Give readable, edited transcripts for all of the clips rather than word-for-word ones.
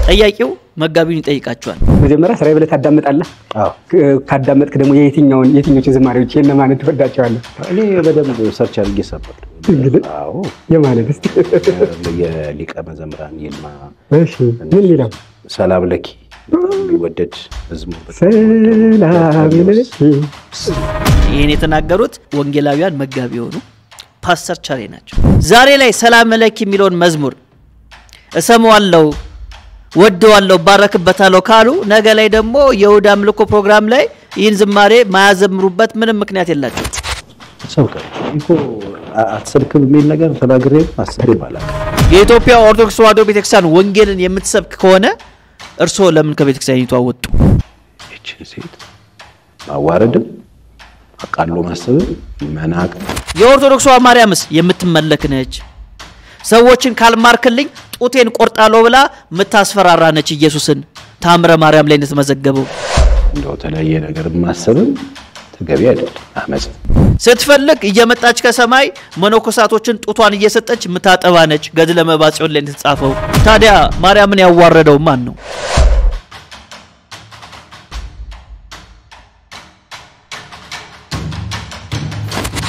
ጠያቂው መጋቢውን ይጠይቃቸዋል መጀመሪያ ስራይ ብለህ ታዳምጣለህ ካዳመጥክ ደግሞ የትኞቹ ዝማሬዎች የነማን ተወዳቸዋለህ እኔ በደንብ ሰርች አድርጌ ሰማሁ አዎ የማለት እስቲ የሊቀ መዘምራን ይልማ እሺ ምን ይላል ሰላም ለኪ ይወደድ መዝሙር ሰላም ለኪ ይሄን የተናገሩት ወንጌላውያን መጋቢ ሆኑ ፓስተር ቸሬ ናቸው ዛሬ ላይ ሰላም ለኪ የሚለውን መዝሙር እሰማዋለሁ ወደዋለሁ ባረክበታለሁ ካሉ ነገ ላይ ደግሞ የይሁዳ አምልኮ ፕሮግራም ላይ ይህን ዝማሬ ማያዘምሩበት ምንም ምክንያት የላቸው ሰውከ አትሰብክም የሚል ነገር ተናግሬ አስር ይባላል የኢትዮጵያ ኦርቶዶክስ ተዋሕዶ ቤተክርስቲያን ወንጌልን የምትሰብክ ከሆነ እርሶ ለምን ከቤተክርስቲያኒቱ አወጡ እቺ ሴት ማዋረድም አቃሎ ማሰብ መናቅ የኦርቶዶክሷ ማርያምስ የምትመለክ ነች ሰዎችን ካልማርክልኝ ጡቴን ቆርጣለሁ ብላ መታስፈራራ ነች ኢየሱስን ታምረ ማርያም ላይ እንደተመዘገበው እንደው ተለየ ነገር ማሰብም ተገቢ አይደለም አመጽ ስትፈልግ እየመጣች ከሰማይ መነኮሳቶችን ጡቷን እየሰጠች መታጠባ ነች ገድለ መባጽዮን ላይ እንደተጻፈው ታዲያ ማርያምን ያዋረደው ማን ነው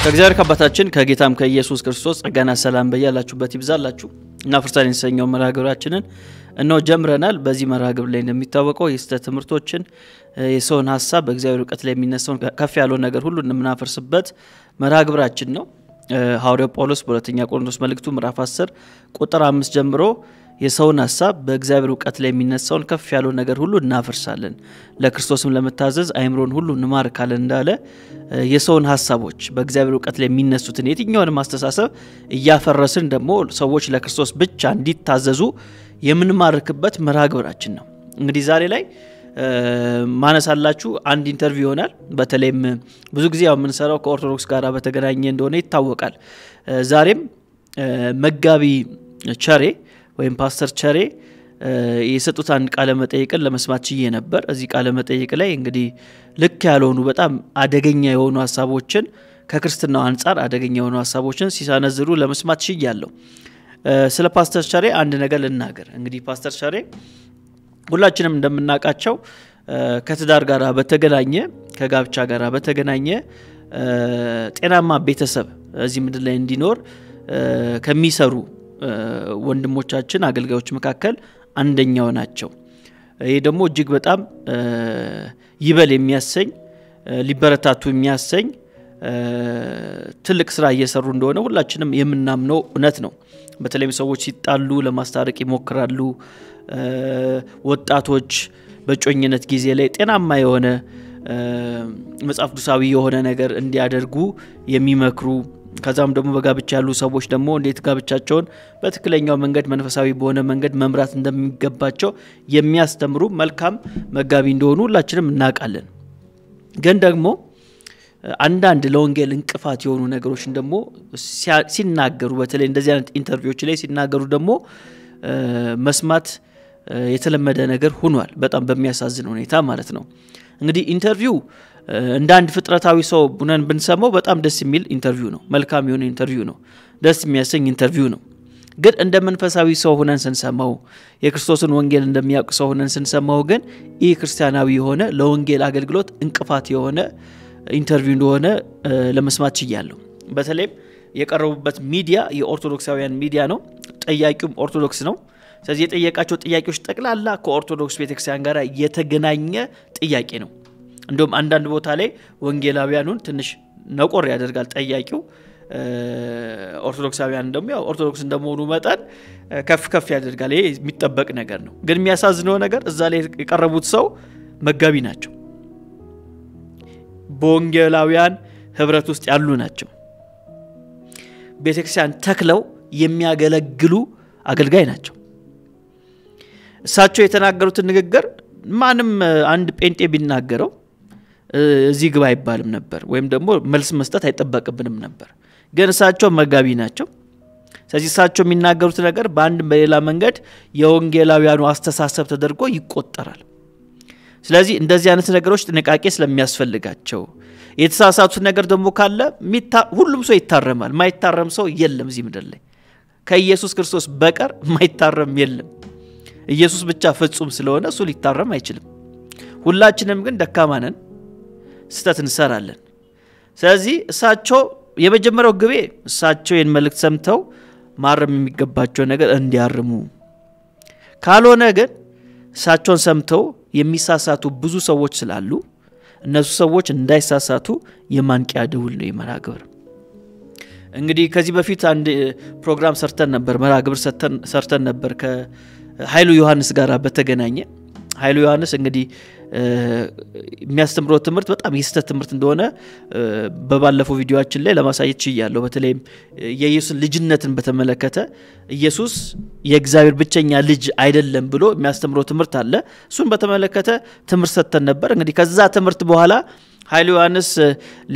ከእግዚአብሔር ከአባታችን ከጌታም ከኢየሱስ ክርስቶስ ጸጋና ሰላም በያላችሁበት ይብዛላችሁ እና ፍርሳን እንሰኛው መራግብራችንን እነሆ ጀምረናል በዚህ መራግብር ላይ እንደሚታወቀው የስተት ትምህርቶችን የሰውን ሐሳብ በእግዚአብሔር ዕውቀት ላይ የሚነሳውን ከፍ ያለው ነገር ሁሉ እንምናፈርስበት መራግብራችን ነው ሐዋርያው ጳውሎስ በሁለተኛ ቆሮንቶስ መልእክቱ ምዕራፍ 10 ቁጥር 5 ጀምሮ የሰውን ሐሳብ በእግዚአብሔር ዕውቀት ላይ የሚነሳውን ከፍ ያለው ነገር ሁሉ እናፈርሳለን ለክርስቶስም ለመታዘዝ አይምሮን ሁሉ እንማርካለን እንዳለ የሰውን ሐሳቦች በእግዚአብሔር ዕውቀት ላይ የሚነሱትን የትኛውንም አስተሳሰብ እያፈረስን ደግሞ ሰዎች ለክርስቶስ ብቻ እንዲታዘዙ የምንማርክበት መራግብራችን ነው እንግዲህ ዛሬ ላይ ማነሳላችሁ አንድ ኢንተርቪው ይሆናል በተለይም ብዙ ጊዜ ያው የምንሰራው ከኦርቶዶክስ ጋር በተገናኘ እንደሆነ ይታወቃል ዛሬም መጋቢ ቸሬ ወይም ፓስተር ቸሬ የሰጡት አንድ ቃለ መጠይቅን ለመስማት ችዬ ነበር እዚህ ቃለ መጠይቅ ላይ እንግዲህ ልክ ያልሆኑ በጣም አደገኛ የሆኑ ሐሳቦችን ከክርስትናው አንፃር አደገኛ የሆኑ ሐሳቦችን ሲሳነዝሩ ለመስማት ችያለሁ ስለ ፓስተር ቸሬ አንድ ነገር ልናገር እንግዲህ ፓስተር ቸሬ ሁላችንም እንደምናውቃቸው ከትዳር ጋር በተገናኘ ከጋብቻ ጋር በተገናኘ ጤናማ ቤተሰብ እዚህ ምድር ላይ እንዲኖር ከሚሰሩ ወንድሞቻችን አገልጋዮች መካከል አንደኛው ናቸው ይሄ ደግሞ እጅግ በጣም ይበል የሚያሰኝ ሊበረታቱ የሚያሰኝ ትልቅ ስራ እየሰሩ እንደሆነ ሁላችንም የምናምነው እውነት ነው በተለይም ሰዎች ሲጣሉ ለማስታረቅ ይሞክራሉ ወጣቶች በጮኝነት ጊዜ ላይ ጤናማ የሆነ መጽሐፍ ቅዱሳዊ የሆነ ነገር እንዲያደርጉ የሚመክሩ ከዛም ደግሞ በጋብቻ ያሉ ሰዎች ደግሞ እንዴት ጋብቻቸውን በትክክለኛው መንገድ መንፈሳዊ በሆነ መንገድ መምራት እንደሚገባቸው የሚያስተምሩ መልካም መጋቢ እንደሆኑ ሁላችንም እናውቃለን ግን ደግሞ አንዳንድ ለወንጌል እንቅፋት የሆኑ ነገሮችን ደግሞ ሲናገሩ በተለይ እንደዚህ አይነት ኢንተርቪዎች ላይ ሲናገሩ ደግሞ መስማት የተለመደ ነገር ሆኗል በጣም በሚያሳዝን ሁኔታ ማለት ነው እንግዲህ ኢንተርቪው እንደ አንድ ፍጥረታዊ ሰው ቡነን ብንሰማው በጣም ደስ የሚል ኢንተርቪው ነው መልካም የሆነ ኢንተርቪው ነው ደስ የሚያሰኝ ኢንተርቪው ነው ግን እንደ መንፈሳዊ ሰው ሆነን ስንሰማው የክርስቶስን ወንጌል እንደሚያውቅ ሰው ሆነን ስንሰማው ግን ይህ ክርስቲያናዊ የሆነ ለወንጌል አገልግሎት እንቅፋት የሆነ ኢንተርቪው እንደሆነ ለመስማት ችያለሁ በተለይም የቀረቡበት ሚዲያ የኦርቶዶክሳውያን ሚዲያ ነው ጠያቂውም ኦርቶዶክስ ነው ስለዚህ የጠየቃቸው ጥያቄዎች ጠቅላላ ከኦርቶዶክስ ቤተክርስቲያን ጋር የተገናኘ ጥያቄ ነው እንደውም አንዳንድ ቦታ ላይ ወንጌላውያኑን ትንሽ ነቆር ያደርጋል ጠያቂው ኦርቶዶክሳውያን ደግሞ ያው ኦርቶዶክስ እንደመሆኑ መጣን ከፍ ያደርጋል ይሄ የሚጠበቅ ነገር ነው ግን የሚያሳዝነው ነገር እዛ ላይ የቀረቡት ሰው መጋቢ ናቸው በወንጌላውያን ህብረት ውስጥ ያሉ ናቸው ቤተክርስቲያን ተክለው የሚያገለግሉ አገልጋይ ናቸው እሳቸው የተናገሩት ንግግር ማንም አንድ ጴንጤ ቢናገረው እዚህ ግባ አይባልም ነበር ወይም ደግሞ መልስ መስጠት አይጠበቅብንም ነበር ግን እሳቸው መጋቢ ናቸው ስለዚህ እሳቸው የሚናገሩት ነገር በአንድ በሌላ መንገድ የወንጌላውያኑ አስተሳሰብ ተደርጎ ይቆጠራል ስለዚህ እንደዚህ አይነት ነገሮች ጥንቃቄ ስለሚያስፈልጋቸው የተሳሳቱት ነገር ደግሞ ካለ ሁሉም ሰው ይታረማል ማይታረም ሰው የለም እዚህ ምድር ላይ ከኢየሱስ ክርስቶስ በቀር ማይታረም የለም ኢየሱስ ብቻ ፍጹም ስለሆነ እሱ ሊታረም አይችልም ሁላችንም ግን ደካማ ነን ስተት እንሰራለን ስለዚህ እሳቸው የመጀመሪያው ግቤ እሳቸው የመልእክት ሰምተው ማረም የሚገባቸው ነገር እንዲያርሙ ካልሆነ ግን እሳቸውን ሰምተው የሚሳሳቱ ብዙ ሰዎች ስላሉ እነሱ ሰዎች እንዳይሳሳቱ የማንቂያ ደውል ነው የመራግብር እንግዲህ ከዚህ በፊት አንድ ፕሮግራም ሰርተን ነበር መራግብር ሰርተን ነበር ከኃይሉ ዮሐንስ ጋር በተገናኘ ኃይሉ ዮሐንስ እንግዲህ የሚያስተምረው ትምህርት በጣም የስተት ትምህርት እንደሆነ በባለፈው ቪዲዮአችን ላይ ለማሳየት ይያለው በተለይ የኢየሱስ ልጅነትን በተመለከተ ኢየሱስ የእግዚአብሔር ብቸኛ ልጅ አይደለም ብሎ የሚያስተምረው ትምህርት አለ እሱን በተመለከተ ትምህርት ሰጥተን ነበር እንግዲህ ከዛ ትምህርት በኋላ ኃይሉ ዮሐንስ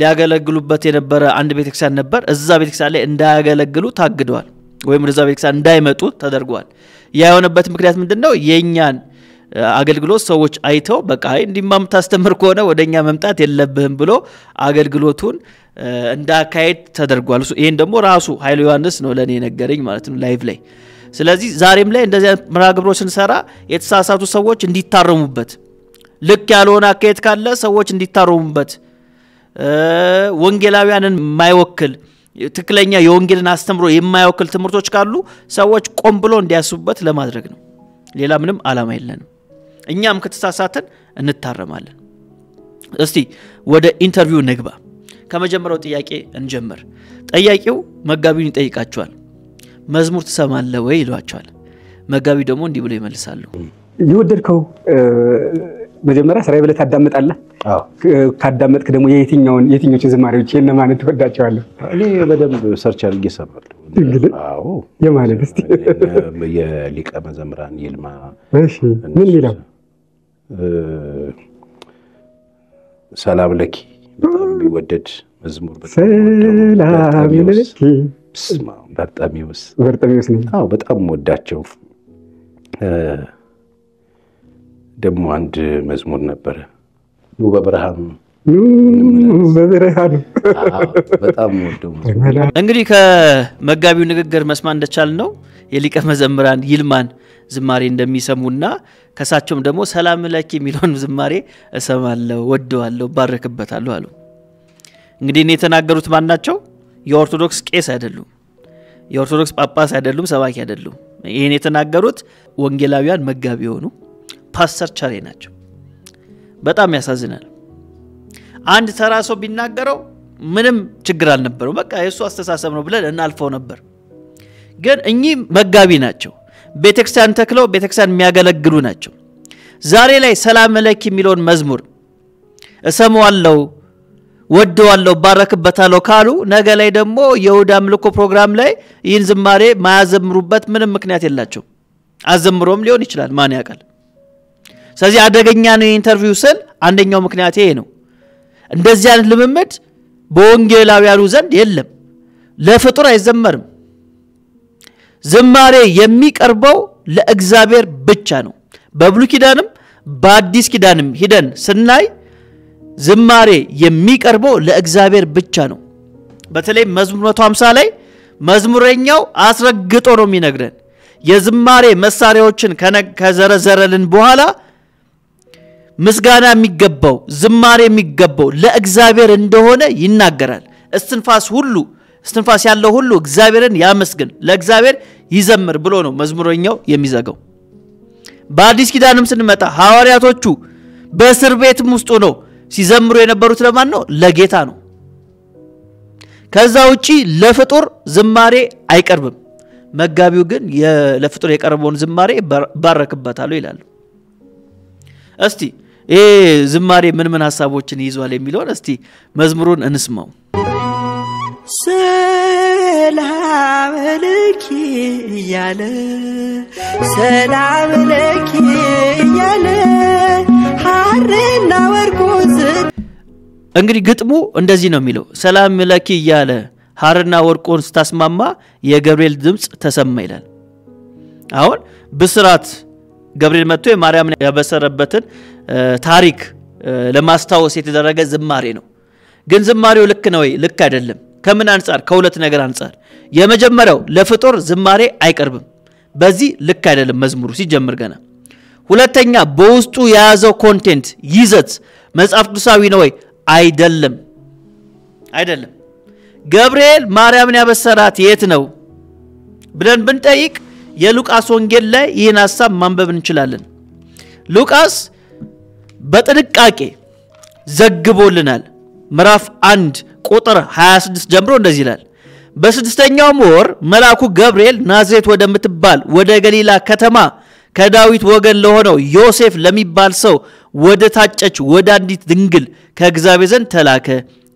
ሊያገለግሉበት የነበረ አንድ ቤተክርስቲያን ነበር እዛ ቤተክርስቲያን ላይ እንዳያገለግሉ ታግደዋል ወይም እዛ ቤተክርስቲያን እንዳይመጡ ተደርጓል ያ የሆነበት ምክንያት ምንድነው የኛን አገልግሎት ሰዎች አይተው በቃ እንዲማም ታስተምር ከሆነ ወደኛ መምጣት የለብህም ብሎ አገልግሎቱን እንዳካሄድ ተደርጓል ይሄን ደግሞ ራሱ ኃይሉ ዮሐንስ ነው ለኔ ነገረኝ ማለት ነው ላይቭ ላይ ስለዚህ ዛሬም ላይ እንደዚህ መራግብሮችን ሰራ የተሳሳቱ ሰዎች እንዲታረሙበት ልክ ያልሆነ አካሄድ ካለ ሰዎች እንዲታረሙበት ወንጌላውያንን ማይወክል ትክክለኛ የወንጌልን አስተምሮ የማይወክል ትምህርቶች ካሉ ሰዎች ቆም ብሎ እንዲያስቡበት ለማድረግ ነው ሌላ ምንም ዓላማ የለንም እኛም ከተሳሳተን እንታረማለን እስቲ ወደ ኢንተርቪው ንግባ ከመጀመሪያው ጥያቄ እንጀምር ጠያቂው መጋቢውን ይጠይቃቸዋል መዝሙር ትሰማለህ ወይ ይሏቸዋል መጋቢው ደግሞ እንዲህ ብሎ ይመልሳሉ ይወደድከው መጀመሪያ ስራይ ብለህ ታዳምጣለህ ካዳመጥክ ደግሞ የትኞቹ ዝማሬዎች የነማን ተወዳቸዋለህ እኔ በደንብ ሰርች አድርጌ እሰማለሁ አዎ የማለት እስቲ የሊቀ መዘምራን ይልማ እሺ ምን ይላል ሰላም ለኪ በጣም ቢወደድ መዝሙር ሰላም ለኪ በርጣሚውስ ነው አዎ በጣም ወዳቸው ደግሞ አንድ መዝሙር ነበር በብርሃን በጣም ወደው እንግዲህ ከመጋቢው ንግግር መስማት እንደቻል ነው የሊቀ መዘምራን ይልማን ዝማሬ እንደሚሰሙና ከሳቸውም ደግሞ ሰላም ለኪ የሚለውን ዝማሬ እሰማለሁ ወደዋለሁ ባረክበታለሁ አሉ እንግዲህ እኔ የተናገሩት ማን ናቸው የኦርቶዶክስ ቄስ አይደሉም የኦርቶዶክስ ጳጳስ አይደሉም ሰባኪ አይደሉም ይሄን የተናገሩት ወንጌላውያን መጋቢ ሆኑ ፓስተር ቻሬ ናቸው በጣም ያሳዝናል አንድ ተራሶ ቢናገረው ምንም ችግር አልነበረው በቃ የሱ አስተሳሰብ ነው ብለን እናልፈው ነበር ግን እኚህ መጋቢ ናቸው ቤተክርስቲያን ተክለው ቤተክርስቲያን የሚያገለግሉ ናቸው ዛሬ ላይ ሰላም ለኪ የሚለውን መዝሙር እሰማዋለሁ ወደዋለሁ ባረክበታለሁ ካሉ ነገ ላይ ደግሞ የይሁዳ አምልኮ ፕሮግራም ላይ ይህን ዝማሬ ማያዘምሩበት ምንም ምክንያት የላቸው አዘምሮም ሊሆን ይችላል ማን ያውቃል ስለዚህ አደገኛ ነው ኢንተርቪው ስል አንደኛው ምክንያት ይሄ ነው እንደዚህ አይነት ልምምድ በወንጌላውያኑ ዘንድ የለም ለፍጡር አይዘመርም ዝማሬ የሚቀርበው ለእግዚአብሔር ብቻ ነው በብሉይ ኪዳንም በአዲስ ኪዳንም ሂደን ስናይ ዝማሬ የሚቀርበው ለእግዚአብሔር ብቻ ነው በተለይ መዝሙር 150 ላይ መዝሙረኛው አስረግጦ ነው የሚነግረን የዝማሬ መሳሪያዎችን ከዘረዘረልን በኋላ ምስጋና የሚገባው ዝማሬ የሚገባው ለእግዚአብሔር እንደሆነ ይናገራል እስትንፋስ ያለው ሁሉ እግዚአብሔርን ያመስግን ለእግዚአብሔር ይዘምር ብሎ ነው መዝሙረኛው የሚዘጋው በአዲስ ኪዳንም ስንመጣ ሐዋርያቶቹ በእስር ቤትም ውስጥ ነው ሲዘምሩ የነበሩት ለማን ነው ለጌታ ነው ከዛ ውጪ ለፍጡር ዝማሬ አይቀርብም መጋቢው ግን ለፍጡር የቀረበውን ዝማሬ ባረክበታለሁ ይላል እስቲ ይሄ ዝማሬ ምን ሐሳቦችን ይዟል የሚለውን እስቲ መዝሙሩን እንስማው ሰላም ለኪ ያለ ሰላም ለኪ ያለ ሐርና ወርቁ እንግዲህ ግጥሙ እንደዚህ ነው የሚለው ሰላም ለኪ ያለ ሐርና ወርቁን ስታስማማ የገብርኤል ድምጽ ተሰማ ይላል አሁን ብስራት ገብርኤል መጥቶ የማርያምን ያበሰረበትን ታሪክ ለማስታወስ የተደረገ ዝማሬ ነው ግን ዝማሬው ልክ ነው ወይ ልክ አይደለም ከምን አንፃር ከሁለት ነገር አንፃር የመጀመሪያው ለፍጡር ዝማሬ አይቀርብም በዚህ ልክ አይደለም መዝሙሩ ሲጀምር ገና ሁለተኛ በውስጡ የያዘው ኮንቴንት ይዘት መጽሐፍ ቅዱሳዊ ነው ወይ አይደለም ገብርኤል ማርያምን ያበሰራት የት ነው ብለን ብንጠይቅ የሉቃስ ወንጌል ላይ ይህን ሐሳብ ማንበብ እንችላለን ሉቃስ በጥንቃቄ ዘግቦልናል ምዕራፍ 1 ቁጥር 26 ጀምሮ እንደዚህ ይላል በስድስተኛው ወር መልአኩ ገብርኤል ናዝሬት ወደምትባል ወደ ገሊላ ከተማ ከዳዊት ወገን ለሆነው ዮሴፍ ለሚባል ሰው ወደ ታጨች ወደ አንዲት ድንግል ከእግዚአብሔር ዘንድ ተላከ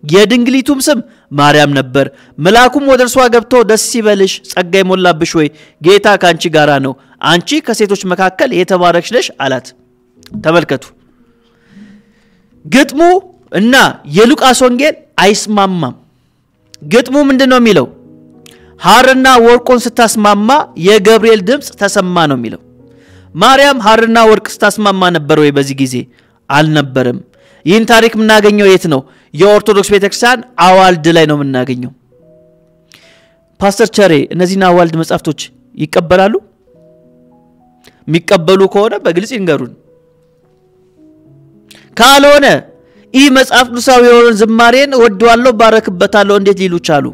የድንግሊቱም ስም ማርያም ነበር መልአኩም ወደ እርሷ ገብቶ ደስ ይበልሽ ጸጋ ይሞላብሽ ሆይ ጌታ ካንቺ ጋራ ነው አንቺ ከሴቶች መካከል የተባረክሽ ነሽ አላት ተመልከቱ ግጥሙ እና የሉቃስ ወንጌል አይስማማም ግጥሙ ምንድነው የሚለው ሐርና ወርቁን ስታስማማ የገብርኤል ድምጽ ተሰማ ነው የሚለው ማርያም ሐርና ወርቅ ስታስማማ ነበር ወይ በዚህ ጊዜ አልነበረም ይህን ታሪክ ምናገኘው የት ነው የኦርቶዶክስ ቤተክርስቲያን አዋልድ ላይ ነው ምናገኘው ፓስተር ቸሬ እነዚህና አዋልድ መጻፍቶች ይቀበላሉ የሚቀበሉ ከሆነ በግልጽ ይንገሩን ካልሆነ ኢ መጽሐፍ ቅዱሳዊ የሆነ ዝማሬን ወደዋለሁ ባረክበታለሁ እንዴት ሊሉ ቻሉ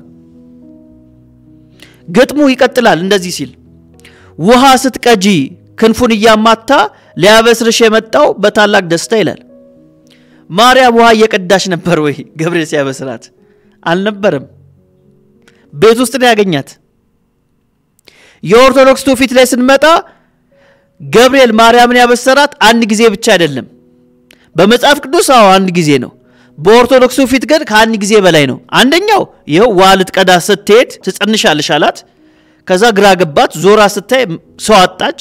ግጥሙ ይቀጥላል እንደዚህ ሲል ውሃ ስትቀጂ ክንፉን ያማታ ሊያበስርሽ የመጣው በታላቅ ደስታ ይላል ማርያም ውሃ እየቀዳሽ ነበር ወይ ገብርኤል ሲያበስራት አልነበረም ቤት ውስጥ ነው ያገኛት የኦርቶዶክስ ትውፊት ላይ ስንመጣ ገብርኤል ማርያምን ያበሰራት አንድ ጊዜ ብቻ አይደለም በመጽሐፍ ቅዱስ አንድ ጊዜ ነው በኦርቶዶክስ ትውፊት ግን ከአንድ ጊዜ በላይ ነው አንደኛው ይሄው ዋልት ቀዳ ስትሄድ ትጸንሻለሽ አላት ከዛ ግራ ገባት ዞራ ስታይ ሰው አጣች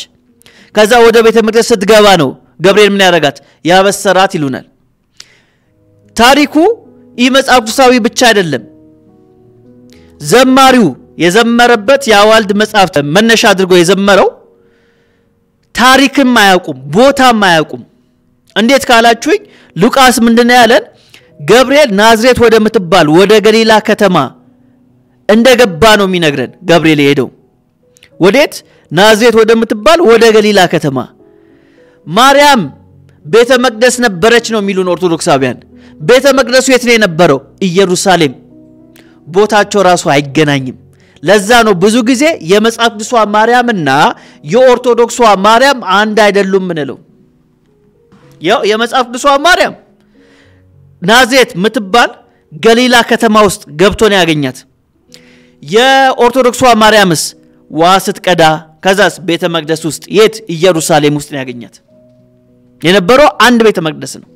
ከዛ ወደ ቤተ መቅደስ ስትገባ ነው ገብርኤል ምን ያረጋት ያበሰራት ይሉናል ታሪኩ መጽሐፍ ቅዱሳዊ ብቻ አይደለም ዘማሪው የዘመረበት ያዋልድ መጽሐፍ መነሻ አድርጎ የዘመረው ታሪክም ማያውቁም ቦታም ማያውቁም እንዴት ካላችሁኝ ሉቃስ ምንድነው ያለን ገብርኤል ናዝሬት ወደምትባል ወደ ገሊላ ከተማ እንደገባ ነው የሚነግረን ገብርኤል ሄደው ወዴት ናዝሬት ወደምትባል ወደ ገሊላ ከተማ ማርያም ቤተ መቅደስ ነበረች ነው የሚሉን ኦርቶዶክሳውያን ቤተ መቅደሱ የት ነው የነበረው ኢየሩሳሌም ቦታቸው ራሱ አይገናኝም ለዛ ነው ብዙ ጊዜ የመጽሐፍ ቅዱሷ ማርያምና የኦርቶዶክሷ ማርያም አንድ አይደሉም ምንለው ያው የመጽሐፍ ቅዱሷ ማርያም ናዝሬት ምትባል ገሊላ ከተማ ውስጥ ገብቶ ነው ያገኛት የኦርቶዶክሷ ማርያምስ ዋስት ቀዳ ከዛስ ቤተ መቅደስ ውስጥ የት ኢየሩሳሌም ውስጥ ነው ያገኛት የነበረው አንድ ቤተ መቅደስ ነው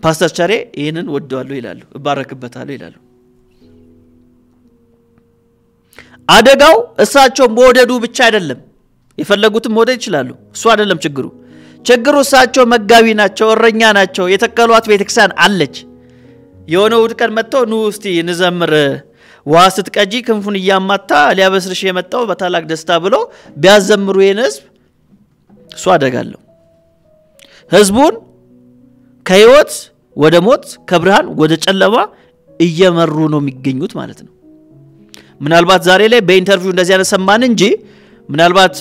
ፓስተር ቸሬ ይሄንን ወደዋለሁ ይላሉ እባረክበታለሁ ይላሉ አደጋው እሳቸው መወደዱ ብቻ አይደለም የፈለጉትን መወደድ ይችላሉ እሱ አይደለም ችግሩ እሳቸው መጋቢ ናቸው እረኛ ናቸው የተከሏት ቤተክርስቲያን አለች የሆነ ውድቀን መጥተው ኑ እስቲ እንዘምር ዋስት ቀጂ ክንፉን ያማታ ሊያበስርሽ የመጣው በታላቅ ደስታ ብሎ ቢያዘምሩ የነስ እሱ አደጋለሁ ህዝቡን ከህይወት ወደ ሞት ከብርሃን ወደ ጨለማ እየመሩ ነው የሚገኙት ማለት ነው ምናልባት ዛሬ ላይ በኢንተርቪው እንደዚህ ያነሰማን እንጂ ምናልባት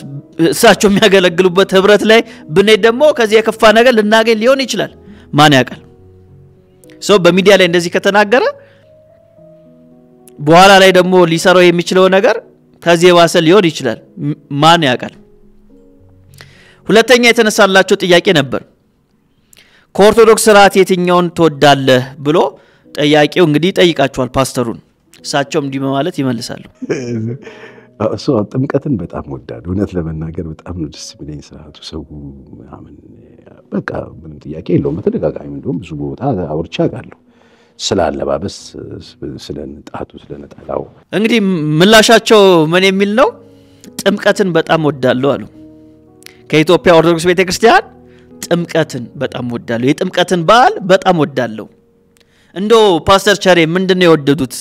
እሳቸው የሚያገለግሉበት ህብረት ላይ ብንሄድ ደግሞ ከዚህ የከፋ ነገር ልናገኝ ሊሆን ይችላል ማን ያውቃል ሰው በሚዲያ ላይ እንደዚህ ከተናገረ በኋላ ላይ ደግሞ ሊሰራው የሚችለው ነገር ከዚህ የዋሰ ሊሆን ይችላል ማን ያውቃል ሁለተኛ የተነሳላቸው ጥያቄ ነበር ከኦርቶዶክስ ሥርዓት የትኛውን ተወዳለህ ብሎ ጥያቄው እንግዲህ ጠይቃቸዋል ፓስተሩን እሳቸውም እንዲህ ማለት ይመልሳሉ እሱ ጥምቀትን በጣም ወዳድ እውነት ለመናገር በጣም ነው ደስ የሚለኝ ሥርዓቱ ሰው አመን በቃ ምንም ጥያቄ የለውም በተደጋጋሚ እንደውም ብዙ ቦታ አውርቻ አውቃለሁ ስላለባበስ ስለነጣቱ ስለነጣላው እንግዲህ ምላሻቸው ምን የሚል ነው ጥምቀትን በጣም ወዳለሁ አሉ ከኢትዮጵያ ኦርቶዶክስ ቤተክርስቲያን ጥምቀትን በጣም ወዳለሁ የጥምቀትን በዓል በጣም ወዳለሁ እንደው ፓስተር ቸሬ ምንድነው የወደዱት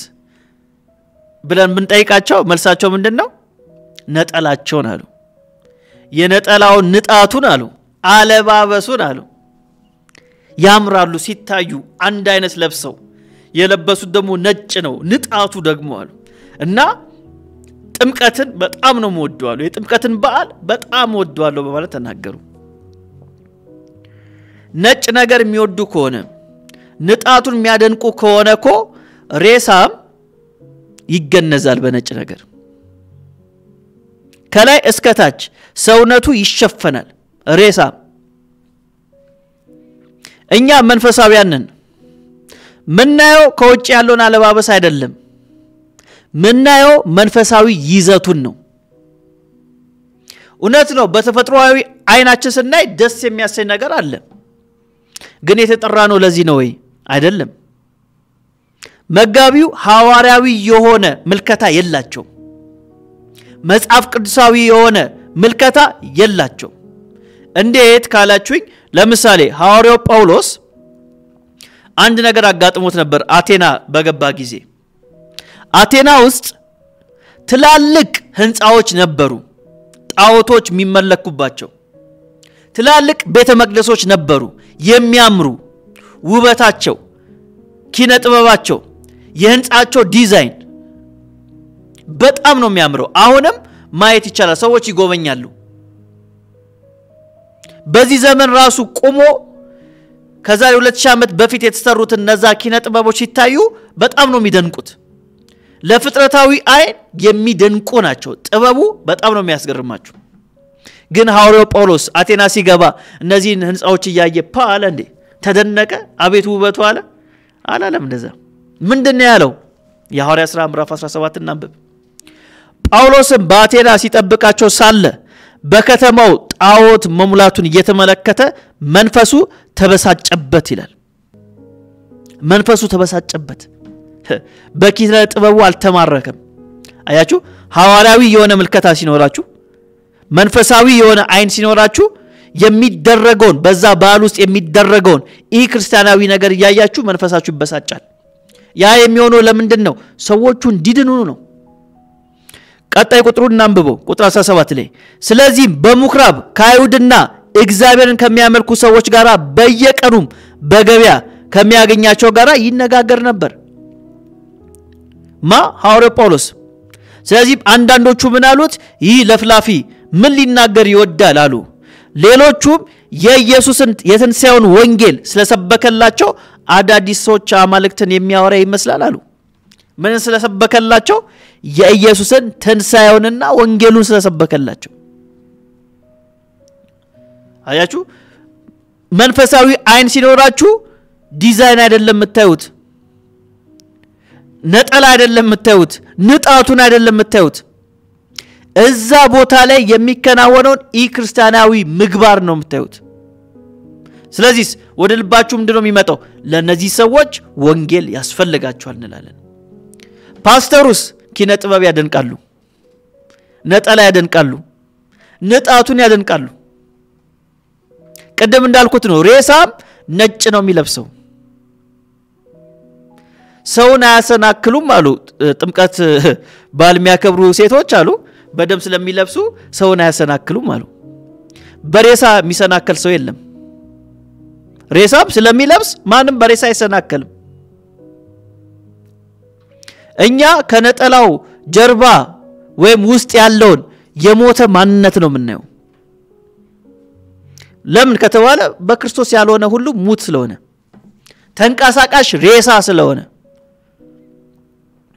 ብለን ብንጠይቃቸው መልሳቸው ምንድነው ነጠላቸውን አሉ የነጠላው ንጣቱን አሉ አለባበሱን አሉ ያምራሉ ሲታዩ አንድ አይነት ለብሰው የለበሱት ደግሞ ነጭ ነው ንጣቱ ደግሞ አሉ እና ጥምቀትን በጣም ነው ወደዋለሁ የጥምቀትን በዓል በጣም ወደዋለሁ በማለት ተናገሩ ነጭ ነገር የሚወዱ ከሆነ ንጣቱን የሚያደንቁ ከሆነኮ ሬሳም ይገነዛል በነጭ ነገር ከላይ እስከታች ሰውነቱ ይሸፈናል ሬሳም እኛ መንፈሳውያን ነን ምናየው ከውጭ ያለውን አለባበስ አይደለም ምናየው መንፈሳዊ ይዘቱን ነው እውነት ነው በተፈጥሯዊ አይናችን ስናይ ደስ የሚያሰኝ ነገር አለ ግን የተጠራ ነው ለዚህ ነው ወይ አይደለም መጋቢው ሐዋርያዊ የሆነ ምልከታ የላቸው መጽሐፍ ቅዱሳዊ የሆነ ምልከታ የላቸው እንዴት ካላችሁኝ ለምሳሌ ሐዋርያው ጳውሎስ አንድ ነገር አጋጥሞት ነበር አቴና በገባ ጊዜ አቴና ውስጥ ትላልቅ ህንጻዎች ነበሩ ጣዖቶች የሚመለኩባቸው ትላልቅ ቤተ መቅደሶች ነበሩ የሚያምሩ ውበታቸው ኪነ ጥበባቸው የህንጻቸው ዲዛይን በጣም ነው የሚያምረው አሁንም ማየት ይቻላል ሰዎች ይጎበኛሉ በዚህ ዘመን ራሱ ቆሞ ከዛሬ 2000 ዓመት በፊት የተሰሩት እነዛ ኪነ ጥበቦች ሲታዩ በጣም ነው የሚደንቁት ለፍጥረታዊ አይን የሚደንቁ ናቸው ጥበቡ በጣም ነው የሚያስገርማቸው ግን ሐዋርያው ጳውሎስ አቴና ሲገባ እነዚህን ህንጻዎች ያየ ፓለ እንዴ ተደነቀ አቤቱ ውበቱ አለ አላለም እንደዛ ምንድነው ያለው የሐዋርያ ሥራ ምዕራፍ 17 እናንብብ ጳውሎስም በአቴና ሲጠብቃቸው ሳለ በከተማው ጣዖት መሙላቱን እየተመለከተ መንፈሱ ተበሳጨበት ይላል መንፈሱ ተበሳጨበት በኪነ ጥበቡ አልተማረከም አያችሁ ሐዋርያዊ የሆነ ምልከታ ሲኖራችሁ መንፈሳዊ የሆነ አይን ሲኖራችሁ የሚደረገውን በዛ በዓል ውስጥ የሚደረገውን ክርስቲያናዊ ነገር ያያችሁ መንፈሳችሁ ይበሳጫል ያ የሚሆነው ለምንድነው ሰዎቹ እንዲድኑ ነው ቀጣይ ቁጥሩን እናንብበው ቁጥር 17 ላይ ስለዚህ በመኩራብ ከአይሁድና እግዚአብሔርን ከሚያመልኩ ሰዎች ጋራ በየቀኑም በገበያ ከሚያገኛቸው ጋራ ይነጋገር ነበር ሐዋርያው ጳውሎስ ስለዚህ አንዳንዶቹ ምን አሉት ይህ ለፍላፊ ምን ሊናገር ይወዳል አሉ ሌሎቹም የኢየሱስን የትንሣኤውን ወንጌል ስለሰበከላቸው አዳዲሶች አማልክትን የሚያወራ ይመስላል አሉ ምን ስለሰበከላቸው የኢየሱስን ትንሣኤውንና ወንጌሉን ስለሰበከላቸው አያችሁ መንፈሳዊ አይን ሲኖራችሁ ዲዛይን አይደለም የምታዩት ነጠላ አይደለም የምታዩት ንጣቱን አይደለም የምታዩት እዛ ቦታ ላይ የሚከናወነው ክርስቲያናዊ ምግባር ነው የምታዩት ስለዚህ ወደ ልባችሁ ምንድነው የሚመጣው ለነዚህ ሰዎች ወንጌል ያስፈልጋቸዋል እንላለን ፓስተሩስ ኪነ ጥበብ ያደንቃሉ ነጠላ ያደንቃሉ ንጣቱን ያደንቃሉ ቀደም እንዳልኩት ነው ሬሳም ነጭ ነው የሚለብሰው ሰውን አያሰናክሉም አሉ ጥምቀት ባል የሚያከብሩ ሴቶች አሉ በደም ስለሚለብሱ ሰውን አያሰናክሉም አሉ በሬሳ የሚሰናከል ሰው የለም ሬሳም ስለሚለብስ ማንም በሬሳ አይሰናከልም እኛ ከነጠላው ጀርባ ወይም ውስጥ ያለውን የሞተ ማንነት ነው የምናየው ለምን ከተባለ በክርስቶስ ያልሆነ ሁሉ ሙት ስለሆነ ተንቀሳቃሽ ሬሳ ስለሆነ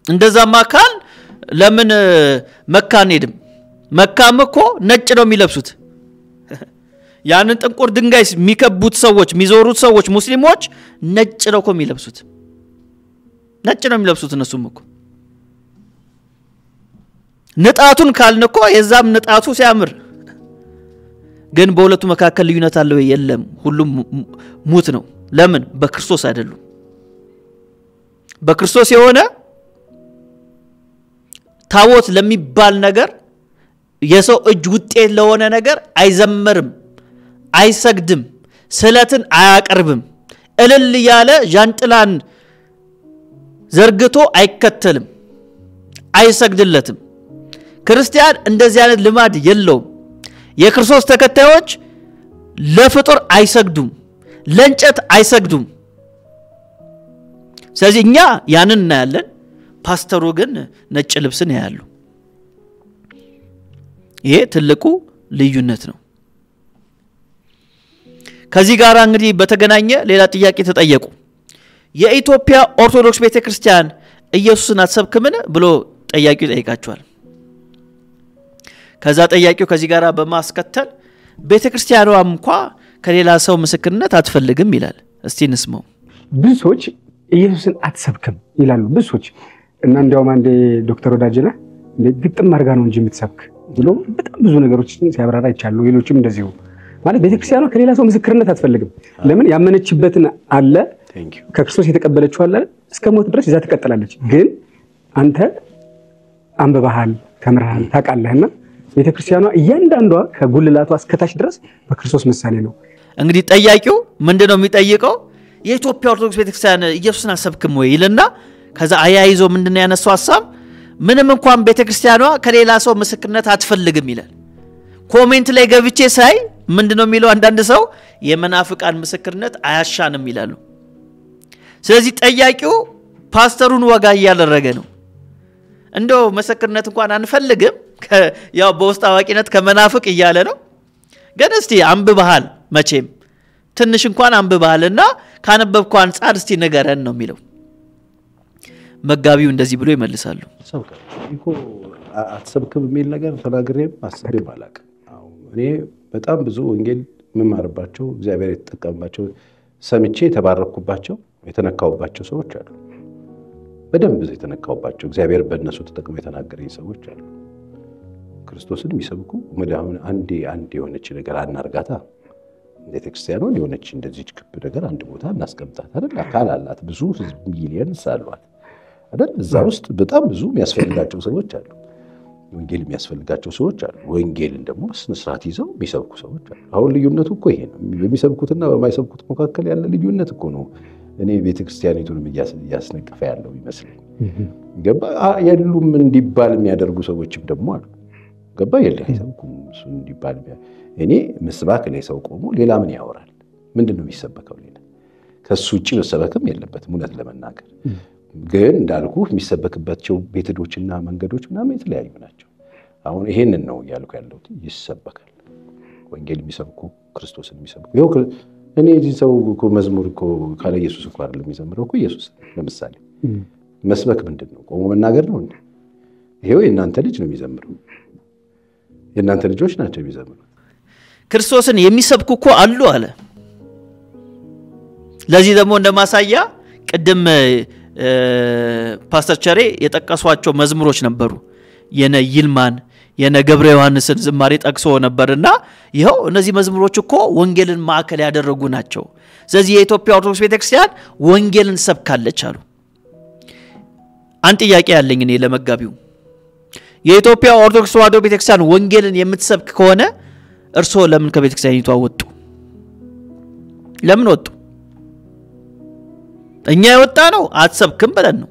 እንደዛማ ካል ለምን መካን ሄድም መካም እኮ ነጭ ነው የሚለብሱት ያንን ጥንቁር ድንጋይ የሚከቡት ሰዎች የሚዞሩት ሰዎች ሙስሊሞች ነጭ ነው እኮ የሚለብሱት ነጭ ነው የሚለብሱት እነሱም እኮ ንጣቱን ካልን እኮ የዛም ንጣቱ ሲያምር ግን በሁለቱ መካከል ልዩነት አለው የለም ሁሉም ሙት ነው ለምን በክርስቶስ አይደሉም በክርስቶስ የሆነ ታቦት ለሚባል ነገር የሰው እጅ ውጤት ለሆነ ነገር አይዘመርም አይሰግድም ስለትን አያቀርብም እልል ያለ ጃንጥላን ዘርግቶ አይከተልም አይሰግድለትም ክርስቲያን እንደዚህ አይነት ልማድ የለውም የክርስቶስ ተከታዮች ለፍጡር አይሰግዱም ለእንጨት አይሰግዱም ስለዚህ እኛ ያንን እናያለን ፓስተሩ ግን ነጭ ልብስን ያያሉ ይሄ ትልቁ ልዩነት ነው። ከዚህ ጋር እንግዲህ በተገናኘ ሌላ ጥያቄ ተጠየቁ። የኢትዮጵያ ኦርቶዶክስ ቤተክርስቲያን ኢየሱስን አትሰብክምን ብሎ ጠያቂው ጠይቃቸዋል። ከዛ ጠያቂው ከዚህ ጋር በማስከተል ቤተክርስቲያኗም እንኳን ከሌላ ሰው ምስክርነት አትፈልግም ይላል። እስቲ እንስማው። ብዙ ሰዎች ኢየሱስን አትሰብክም ይላሉ ብዙ ሰዎች እና እንዲያውም አንዴ ዶክተር ወዳጅነህ ግጥም አድርጋ ነው እንጂ የምትሰብክ ብሎ በጣም ብዙ ነገሮችን ሲያብራራ ይቻላል። ሌሎችም እንደዚሁ ማለት ቤተክርስቲያኗ ከሌላ ሰው ምስክርነት አትፈልግም። ለምን? ያመነችበትን አለ ከክርስቶስ የተቀበለችው አለ እስከ ሞት ድረስ ይዛ ትቀጥላለች። ግን አንተ አንበባሃል፣ ተምረሃል፣ ታውቃለህና ቤተክርስቲያኗ እያንዳንዷ ከጉልላቷ እስከታች ድረስ በክርስቶስ ምሳሌ ነው። እንግዲህ ጠያቂው ምንድነው የሚጠይቀው? የኢትዮጵያ ኦርቶዶክስ ቤተክርስቲያን ኢየሱስን አትሰብክም ወይ ይልና ከዛ አያይዞ ምንድነው ያነሳው ሐሳብ ምንም እንኳን ቤተክርስቲያኗ ከሌላ ሰው ምስክርነት አትፈልግም ይላል። ኮሜንት ላይ ገብቼ ሳይ ምንድነው የሚለው አንዳንድ ሰው የመናፍቃን ምስክርነት አያሻንም ይላሉ። ስለዚህ ጠያቂው ፓስተሩን ወጋ ያያደረገ ነው። እንደው ምስክርነት እንኳን አንፈልግም ያው በውስጥ አዋቂነት ከመናፍቅ ይያለ ነው። ግን እስቲ አንብበሃል መቼም ትንሽ እንኳን አንብበሃልና ካነበብከው አንፃር እስቲ ንገረን ነው የሚለው። መጋቢው እንደዚህ ብሎ ይመልሳሉ። ሰብከው አትሰብክም የሚል ነገር ተናግሬም አስቤም አላውቅም። እኔ በጣም ብዙ ወንጌል መማርባቸው እግዚአብሔር የተጠቀመባቸው ሰምቼ የተባረኩባቸው የተነካውባቸው ሰዎች አሉ። በደንብ የተነካውባቸው እግዚአብሔር በእነሱ ተጠቅሞ የተናገረኝ ሰዎች አሉ። ክርስቶስን የሚሰብኩ መዳሁን አንዴ የሆነች ነገር አናርጋታ ቤተክርስቲያኗ የሆነች እንደዚህ ክብ ነገር አንድ ቦታ እናስቀምጣት አይደል? አካል አላት፣ ብዙ ህዝብ ሚሊየንስ አሏት አይደል? እዛ ውስጥ በጣም ብዙ የሚያስፈልጋቸው ሰዎች አሉ። ወንጌል የሚያስፈልጋቸው ሰዎች አሉ። ወንጌልን ደግሞ በስነ ስርዓት ይዘው የሚሰብኩ ሰዎች አሉ። አሁን ልዩነቱ እኮ ይሄ ነው። በሚሰብኩትና በማይሰብኩት መካከል ያለ ልዩነት እኮ ነው እኔ ቤተክርስቲያኒቱን እያስነቀፈ ያለው ይመስለኝ። ገባ? የሉም እንዲባል የሚያደርጉ ሰዎችም ደግሞ አሉ። ገባ? የለም አይሰብኩም እሱ እንዲባል እኔ መስባክ ላይ ሰው ቆሞ ሌላ ምን ያወራል? ምንድነው የሚሰበከው? ሌላ ከሱ ውጪ መሰበክም የለበትም እውነት ለመናገር። ግን እንዳልኩ የሚሰበክባቸው ቤተዶችና መንገዶች ምናምን የተለያዩ ናቸው። አሁን ይሄንን ነው ያልኩ ያለው ይሰበካል። ወንጌል የሚሰብኩ ክርስቶስን የሚሰብኩ ይሄው እኔ እዚህ ሰው እኮ መዝሙር እኮ ካለ ኢየሱስ እኮ አይደለም የሚዘምረው እኮ ኢየሱስ ለምሳሌ መስበክ ምንድነው? ቆሞ መናገር ነው እንዴ? ይሄው የእናንተ ልጅ ነው የሚዘምረው። የእናንተ ልጆች ናቸው የሚዘምሩት። ክርስቶስን የሚሰብኩ እኮ አሉ አለ። ለዚህ ደግሞ እንደማሳያ ቅድም ፓስተር ቸሬ የጠቀሷቸው መዝሙሮች ነበሩ። የነ ይልማን የነ ገብረ ዮሐንስን ዝማሬ ጠቅሶ ነበርና ይሄው እነዚህ መዝሙሮች እኮ ወንጌልን ማዕከል ያደረጉ ናቸው። ስለዚህ የኢትዮጵያ ኦርቶዶክስ ቤተክርስቲያን ወንጌልን ሰብካለች አሉ። አንድ ጥያቄ ያለኝ እኔ ለመጋቢው የኢትዮጵያ ኦርቶዶክስ ተዋሕዶ ቤተክርስቲያን ወንጌልን የምትሰብክ ከሆነ እርሶ ለምን ከቤተክርስቲያኒቷ ወጡ? ለምን ወጡ? እኛ የወጣ ነው አትሰብክም ብለን ነው።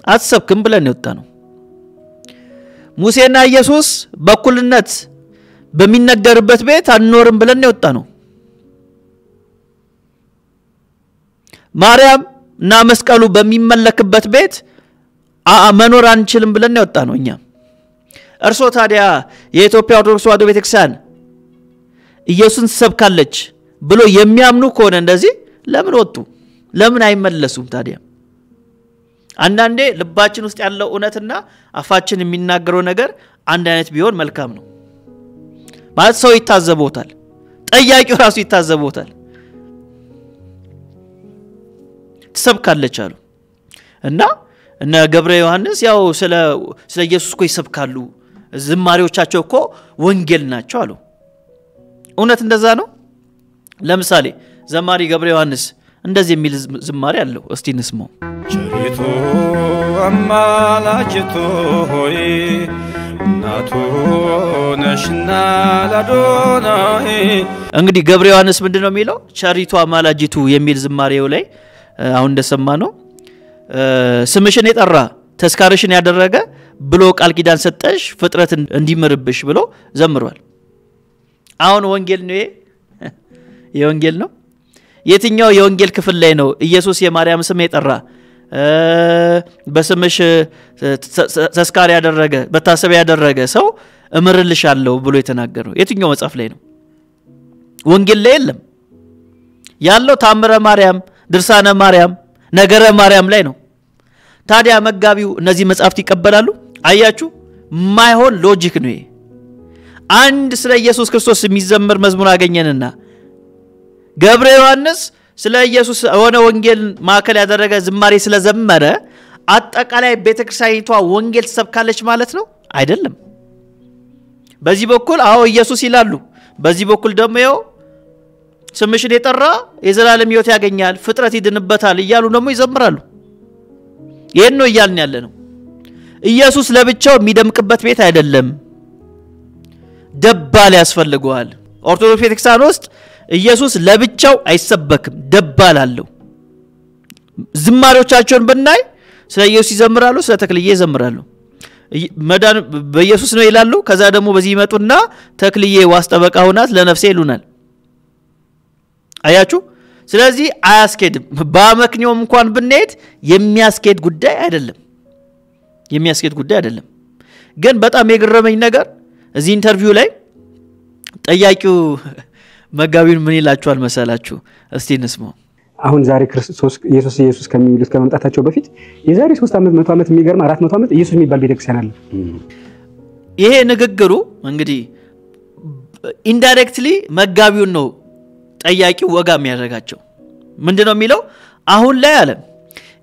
አትሰብክም ብለን የወጣ ነው። ሙሴና ኢየሱስ በኩልነት በሚነገርበት ቤት አንኖርም ብለን የወጣ ነው። ማርያም እና መስቀሉ በሚመለክበት ቤት መኖር አንችልም ብለን የወጣ ነው እኛ። እርሶ ታዲያ የኢትዮጵያ ኦርቶዶክስ ተዋሕዶ ቤተክርስቲያን ኢየሱስን ሰብካለች ብሎ የሚያምኑ ከሆነ እንደዚህ ለምን ወጡ? ለምን አይመለሱም ታዲያ? አንዳንዴ ልባችን ውስጥ ያለው እውነትና አፋችን የሚናገረው ነገር አንድ አይነት ቢሆን መልካም ነው። ማለት ሰው ይታዘቦታል፣ ጠያቂው ራሱ ይታዘቦታል። ትሰብካለች አሉ እና እነ ገብረ ዮሐንስ ያው ስለ ኢየሱስ እኮ ይሰብካሉ፣ ዝማሬዎቻቸው እኮ ወንጌል ናቸው አሉ። እውነት እንደዛ ነው? ለምሳሌ ዘማሪ ገብረ ዮሐንስ እንደዚህ የሚል ዝማሬ አለው። እስቲ እንስማው። ቸሪቱ አማላጅቱ ሆይ እናቱ ነሽና ላዶናይ። እንግዲህ ገብረ ዮሐንስ ምንድነው የሚለው? ቸሪቱ አማላጅቱ የሚል ዝማሬው ላይ አሁን እንደሰማ ነው ስምሽን የጠራ ተስካርሽን ያደረገ ብሎ ቃል ኪዳን ሰጠሽ ፍጥረት እንዲመርብሽ ብሎ ዘምሯል። አሁን ወንጌል ነው የወንጌል ነው? የትኛው የወንጌል ክፍል ላይ ነው ኢየሱስ የማርያም ስም የጠራ በስምሽ ተስካር ያደረገ በታሰቢያ ያደረገ ሰው እምርልሻለሁ ብሎ የተናገረው የትኛው መጽሐፍ ላይ ነው? ወንጌል ላይ የለም። ያለው ታምረ ማርያም፣ ድርሳነ ማርያም፣ ነገረ ማርያም ላይ ነው። ታዲያ መጋቢው እነዚህ መጽሐፍት ይቀበላሉ? አያችሁ ማይሆን ሎጂክ ነው። አንድ ስለ ኢየሱስ ክርስቶስ የሚዘምር መዝሙር አገኘንና ገብረ ዮሐንስ ስለ ኢየሱስ ሆነ ወንጌል ማከል ያደረገ ዝማሬ ስለዘመረ አጠቃላይ ቤተክርስቲያኒቷ ወንጌል ተሰብካለች ማለት ነው? አይደለም። በዚህ በኩል አዎ ኢየሱስ ይላሉ፣ በዚህ በኩል ደግሞ ይኸው ስምሽን የጠራ የዘላለም ሕይወት ያገኛል፣ ፍጥረት ይድንበታል እያሉ ደግሞ ይዘምራሉ። ይሄን ነው እያልን ያለ ነው። ኢየሱስ ለብቻው የሚደምቅበት ቤት አይደለም፣ ደባል ያስፈልገዋል። ኦርቶዶክስ ቤተክርስቲያን ውስጥ ኢየሱስ ለብቻው አይሰበክም፣ ደባል አለው። ዝማሬዎቻቸውን ብናይ ስለ ኢየሱስ ይዘምራሉ፣ ስለ ተክልዬ ይዘምራሉ። መዳን በኢየሱስ ነው ይላሉ። ከዛ ደግሞ በዚህ ይመጡና ተክልዬ ዋስጠበቃ ሆናት ለነፍሴ ይሉናል። አያችሁ? ስለዚህ አያስኬድም። በአመክንዮም እንኳን ብንሄድ የሚያስኬድ ጉዳይ አይደለም፣ የሚያስኬድ ጉዳይ አይደለም። ግን በጣም የገረመኝ ነገር እዚህ ኢንተርቪው ላይ ጠያቂው መጋቢውን ምን ይላችኋል መሰላችሁ? እስቲ እንስማው። አሁን ዛሬ ክርስቶስ ኢየሱስ ከሚሉት ከመምጣታቸው በፊት የዛሬ 3 ዓመት 100 ዓመት የሚገርም 400 ዓመት ኢየሱስ የሚባል ቤተክርስቲያን አለ። ይሄ ንግግሩ እንግዲህ ኢንዳይሬክትሊ መጋቢውን ነው ጠያቂው ወጋ የሚያደርጋቸው። ምንድነው የሚለው? አሁን ላይ አለ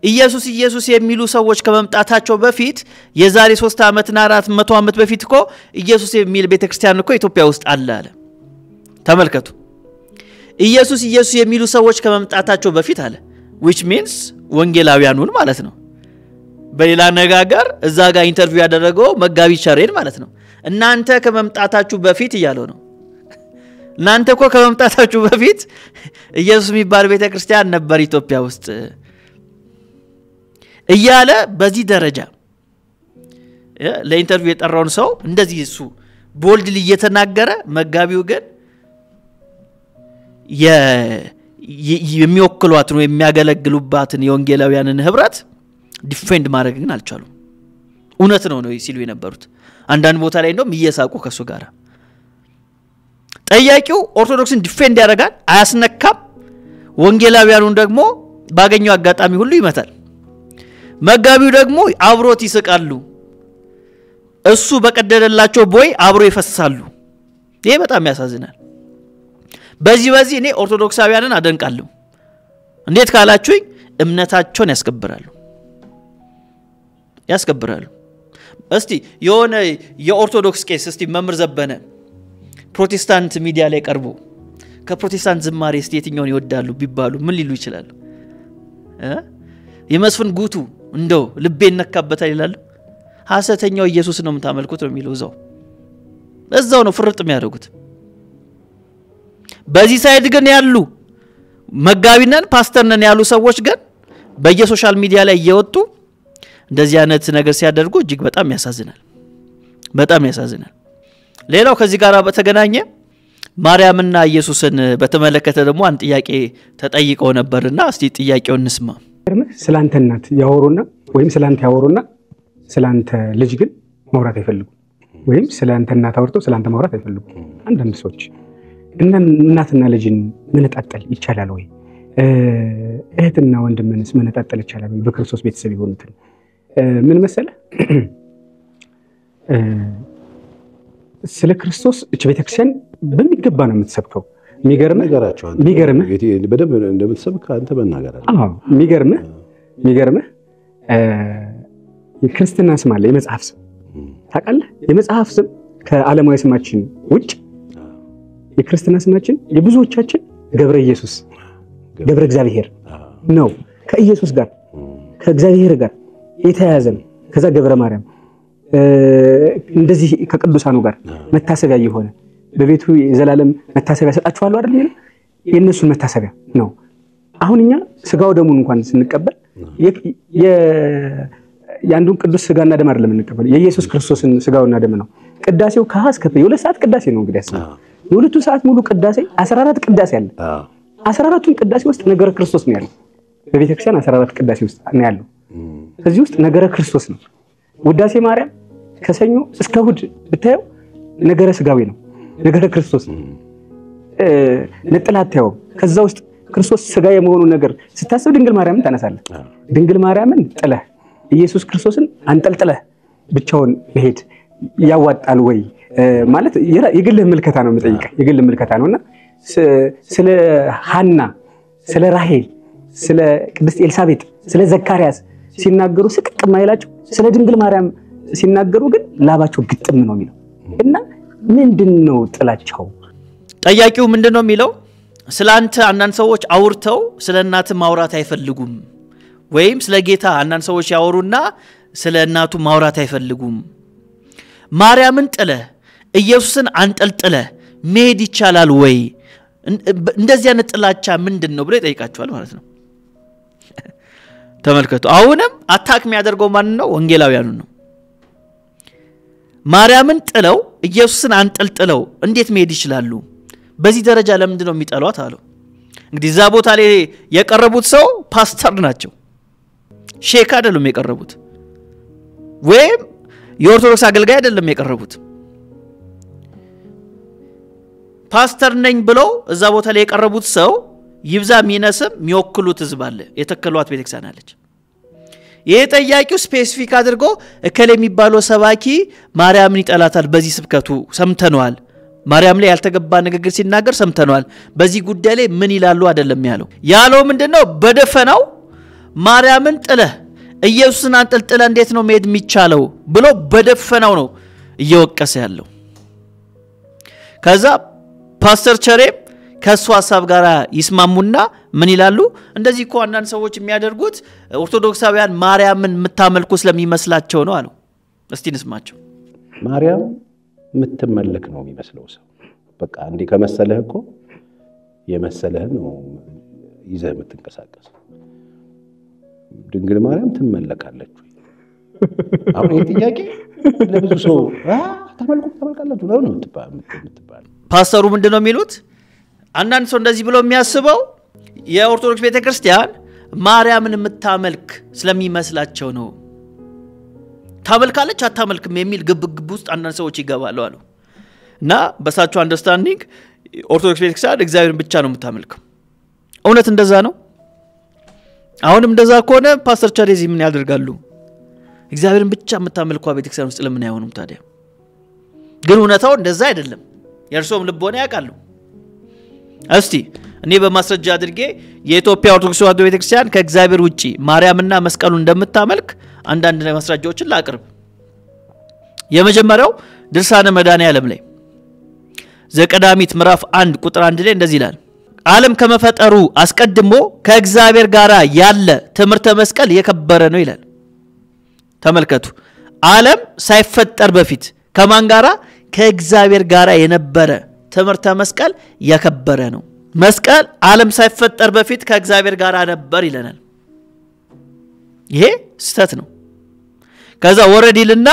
ኢየሱስ የሚሉ ሰዎች ከመምጣታቸው በፊት የዛሬ 3 ዓመትና 400 ዓመት በፊት እኮ ኢየሱስ የሚል ቤተክርስቲያን እኮ ኢትዮጵያ ውስጥ አለ አለ። ተመልከቱ። ኢየሱስ የሚሉ ሰዎች ከመምጣታቸው በፊት አለ which means ወንጌላውያኑን ማለት ነው። በሌላ አነጋገር እዛ ጋር ኢንተርቪው ያደረገው መጋቢ ቸሬን ማለት ነው። እናንተ ከመምጣታችሁ በፊት እያለው ነው። እናንተ እኮ ከመምጣታችሁ በፊት ኢየሱስ የሚባል ቤተክርስቲያን ነበር ኢትዮጵያ ውስጥ እያለ በዚህ ደረጃ ለኢንተርቪው የጠራውን ሰው እንደዚህ እሱ ቦልድሊ እየተናገረ መጋቢው ግን የሚወክሏት ነው የሚያገለግሉባትን የወንጌላውያንን ህብረት ዲፌንድ ማድረግ ግን አልቻሉም። እውነት ነው ሲሉ የነበሩት አንዳንድ ቦታ ላይ እንደውም እየሳቁ ከሱ ጋር ጠያቂው ኦርቶዶክስን ዲፌንድ ያደርጋል፣ አያስነካም። ወንጌላውያኑን ደግሞ ባገኘው አጋጣሚ ሁሉ ይመታል። መጋቢው ደግሞ አብሮት ይስቃሉ። እሱ በቀደደላቸው ቦይ አብሮ ይፈሳሉ። ይሄ በጣም ያሳዝናል። በዚህ እኔ ኦርቶዶክሳውያንን አደንቃለሁ። እንዴት ካላችሁኝ እምነታቸውን ያስከብራሉ። እስቲ የሆነ የኦርቶዶክስ ቄስ እስቲ መምህር ዘበነ ፕሮቴስታንት ሚዲያ ላይ ቀርቦ ከፕሮቴስታንት ዝማሬ እስቲ የትኛውን ይወዳሉ ቢባሉ ምን ሊሉ ይችላሉ? የመስፍን ጉቱ እንደው ልቤን ነካበታል ይላሉ። ሐሰተኛው ኢየሱስ ነው የምታመልኩት ነው የሚለው እዛው ነው ፍርጥ የሚያደርጉት። በዚህ ሳይድ ግን ያሉ መጋቢነን ፓስተርነን ያሉ ሰዎች ግን በየሶሻል ሚዲያ ላይ እየወጡ እንደዚህ አይነት ነገር ሲያደርጉ እጅግ በጣም ያሳዝናል። ሌላው ከዚህ ጋር በተገናኘ ማርያምና ኢየሱስን በተመለከተ ደግሞ አንድ ጥያቄ ተጠይቀው ነበርና እስቲ ጥያቄውን እንስማ። ስላንተ እናት ያወሩና ወይም ስላንተ ያወሩና ስላንተ ልጅ ግን ማውራት አይፈልጉ ወይም ስላንተ እናት አውርተው ስላንተ ማውራት አይፈልጉ። አንዳንድ ሰዎች እናትና ልጅን መነጣጠል ይቻላል ወይ? እህትና ወንድምንስ መነጣጠል ይቻላል ወይ? በክርስቶስ ቤተሰብ ይሆኑትን ምን መሰለ ስለ ክርስቶስ እቺ ቤተክርስቲያን በሚገባ ነው የምትሰብከው። የሚገርምህ በደንብ እንደምትሰብክ አንተ መናገር አለ። የሚገርምህ የክርስትና ስም አለ፣ የመጽሐፍ ስም ታውቃለህ? የመጽሐፍ ስም ከዓለማዊ ስማችን ውጭ የክርስትና ስማችን የብዙዎቻችን ገብረ ኢየሱስ ገብረ እግዚአብሔር ነው። ከኢየሱስ ጋር ከእግዚአብሔር ጋር የተያያዘ ነው። ከዛ ገብረ ማርያም እንደዚህ ከቅዱሳኑ ጋር መታሰቢያ የሆነ በቤቱ የዘላለም መታሰቢያ ሰጣችኋለሁ አይደል? የነሱን መታሰቢያ ነው። አሁን እኛ ስጋው ደሙን እንኳን ስንቀበል ያንዱን ቅዱስ ስጋና ደም አይደለም እንቀበል፣ የኢየሱስ ክርስቶስን ስጋውና ደም ነው። ቅዳሴው ከሐስ ከፈ የሁለት ሰዓት ቅዳሴ ነው። እንግዲህ አስቡ፣ የሁለቱ ሰዓት ሙሉ ቅዳሴ 14 ቅዳሴ አለ። 14ቱን ቅዳሴ ውስጥ ነገረ ክርስቶስ ነው ያለው። በቤተክርስቲያን 14 ቅዳሴ ውስጥ ነው ያለው። ከዚህ ውስጥ ነገረ ክርስቶስ ነው። ውዳሴ ማርያም ከሰኞ እስከ እሑድ ብታየው ነገረ ስጋዊ ነው፣ ነገረ ክርስቶስ ነው። ነጥላ አታየውም። ከዛ ውስጥ ክርስቶስ ስጋ የመሆኑ ነገር ስታስብ ድንግል ማርያምን ታነሳለህ። ድንግል ማርያምን ጥለህ ኢየሱስ ክርስቶስን አንጠልጥለህ ብቻውን መሄድ ያዋጣል ወይ ማለት የግልህ ምልከታ ነው የምጠይቀህ፣ የግልህ ምልከታ ነውና ስለ ሐና፣ ስለ ራሄል፣ ስለ ቅድስት ኤልሳቤጥ፣ ስለ ዘካርያስ ሲናገሩ ስቅቅ ማይላቸው፣ ስለ ድንግል ማርያም ሲናገሩ ግን ላባቸው ግጥም ነው የሚለው እና ምንድነው ጥላቸው? ጠያቂው ምንድነው የሚለው? ስላንተ አንዳንድ ሰዎች አውርተው ስለ እናት ማውራት አይፈልጉም፣ ወይም ስለ ጌታ አንዳንድ ሰዎች ያወሩና ስለ እናቱ ማውራት አይፈልጉም። ማርያምን ጥለ ኢየሱስን አንጠልጥለ መሄድ ይቻላል ወይ? እንደዚህ አይነት ጥላቻ ምንድነው ብሎ ይጠይቃቸዋል ማለት ነው። ተመልከቱ። አሁንም አታክ የሚያደርገው ማን ነው? ወንጌላውያኑ ነው። ማርያምን ጥለው ኢየሱስን አንጠልጥለው እንዴት መሄድ ይችላሉ? በዚህ ደረጃ ለምንድን ነው የሚጠሏት አለው። እንግዲህ እዛ ቦታ ላይ የቀረቡት ሰው ፓስተር ናቸው፣ ሼክ አይደሉም የቀረቡት፣ ወይም የኦርቶዶክስ አገልጋይ አይደለም የቀረቡት። ፓስተር ነኝ ብለው እዛ ቦታ ላይ የቀረቡት ሰው ይብዛ ሚነስም የሚወክሉት ህዝብ አለ፣ የተከሏት ቤተክርስቲያን አለች። ይሄ ጠያቂው ስፔሲፊክ አድርጎ እከሌ የሚባለው ሰባኪ ማርያምን ይጠላታል፣ በዚህ ስብከቱ ሰምተነዋል፣ ማርያም ላይ ያልተገባ ንግግር ሲናገር ሰምተነዋል፣ በዚህ ጉዳይ ላይ ምን ይላሉ አይደለም ያለው ምንድነው? በደፈናው ማርያምን ጥለህ ኢየሱስን አንጠልጥለህ እንዴት ነው መሄድ የሚቻለው ብሎ በደፈናው ነው እየወቀሰ ያለው። ከዛ ፓስተር ቸሬ ከሱ ሐሳብ ጋር ይስማሙና ምን ይላሉ? እንደዚህ እኮ አንዳንድ ሰዎች የሚያደርጉት ኦርቶዶክሳውያን ማርያምን የምታመልኩ ስለሚመስላቸው ነው አለው። እስቲ እንስማቸው። ማርያም የምትመለክ ነው የሚመስለው ሰው በቃ እንዴ ከመሰለህ እኮ የመሰለህን ነው ይዘህ የምትንቀሳቀስ። ድንግል ማርያም ትመለካለች ወይ? አሁን ይሄ ጥያቄ ለብዙ ሰው ተመልካላችሁ ነው የምትባል። ፓስተሩ ምንድነው የሚሉት? አንዳንድ ሰው እንደዚህ ብሎ የሚያስበው የኦርቶዶክስ ቤተክርስቲያን ማርያምን የምታመልክ ስለሚመስላቸው ነው። ታመልካለች አታመልክም የሚል ግብግብ ውስጥ አንዳንድ ሰዎች ይገባሉ አሉ። እና በሳቸው አንደርስታንዲንግ ኦርቶዶክስ ቤተክርስቲያን እግዚአብሔርን ብቻ ነው የምታመልከው። እውነት እንደዛ ነው? አሁንም እንደዛ ከሆነ ፓስተር ቸሬዚ ምን ያደርጋሉ? እግዚአብሔርን ብቻ የምታመልከው ቤተክርስቲያን ውስጥ ለምን አይሆኑም ታዲያ? ግን እውነታው እንደዛ አይደለም። የእርሶም ልቦና ያውቃሉ። እስቲ እኔ በማስረጃ አድርጌ የኢትዮጵያ ኦርቶዶክስ ተዋሕዶ ቤተክርስቲያን ከእግዚአብሔር ውጪ ማርያምና መስቀሉን እንደምታመልክ አንዳንድ ማስረጃዎችን ላቅርብ። የመጀመሪያው ድርሳነ መድኃኔዓለም ላይ ዘቀዳሚት ምዕራፍ 1 ቁጥር 1 ላይ እንደዚህ ይላል። ዓለም ከመፈጠሩ አስቀድሞ ከእግዚአብሔር ጋር ያለ ትምህርተ መስቀል የከበረ ነው ይላል። ተመልከቱ። ዓለም ሳይፈጠር በፊት ከማን ጋራ? ከእግዚአብሔር ጋር የነበረ ትምህርተ መስቀል የከበረ ነው። መስቀል ዓለም ሳይፈጠር በፊት ከእግዚአብሔር ጋር ነበር ይለናል። ይሄ ስተት ነው። ከዛ ወረዲልና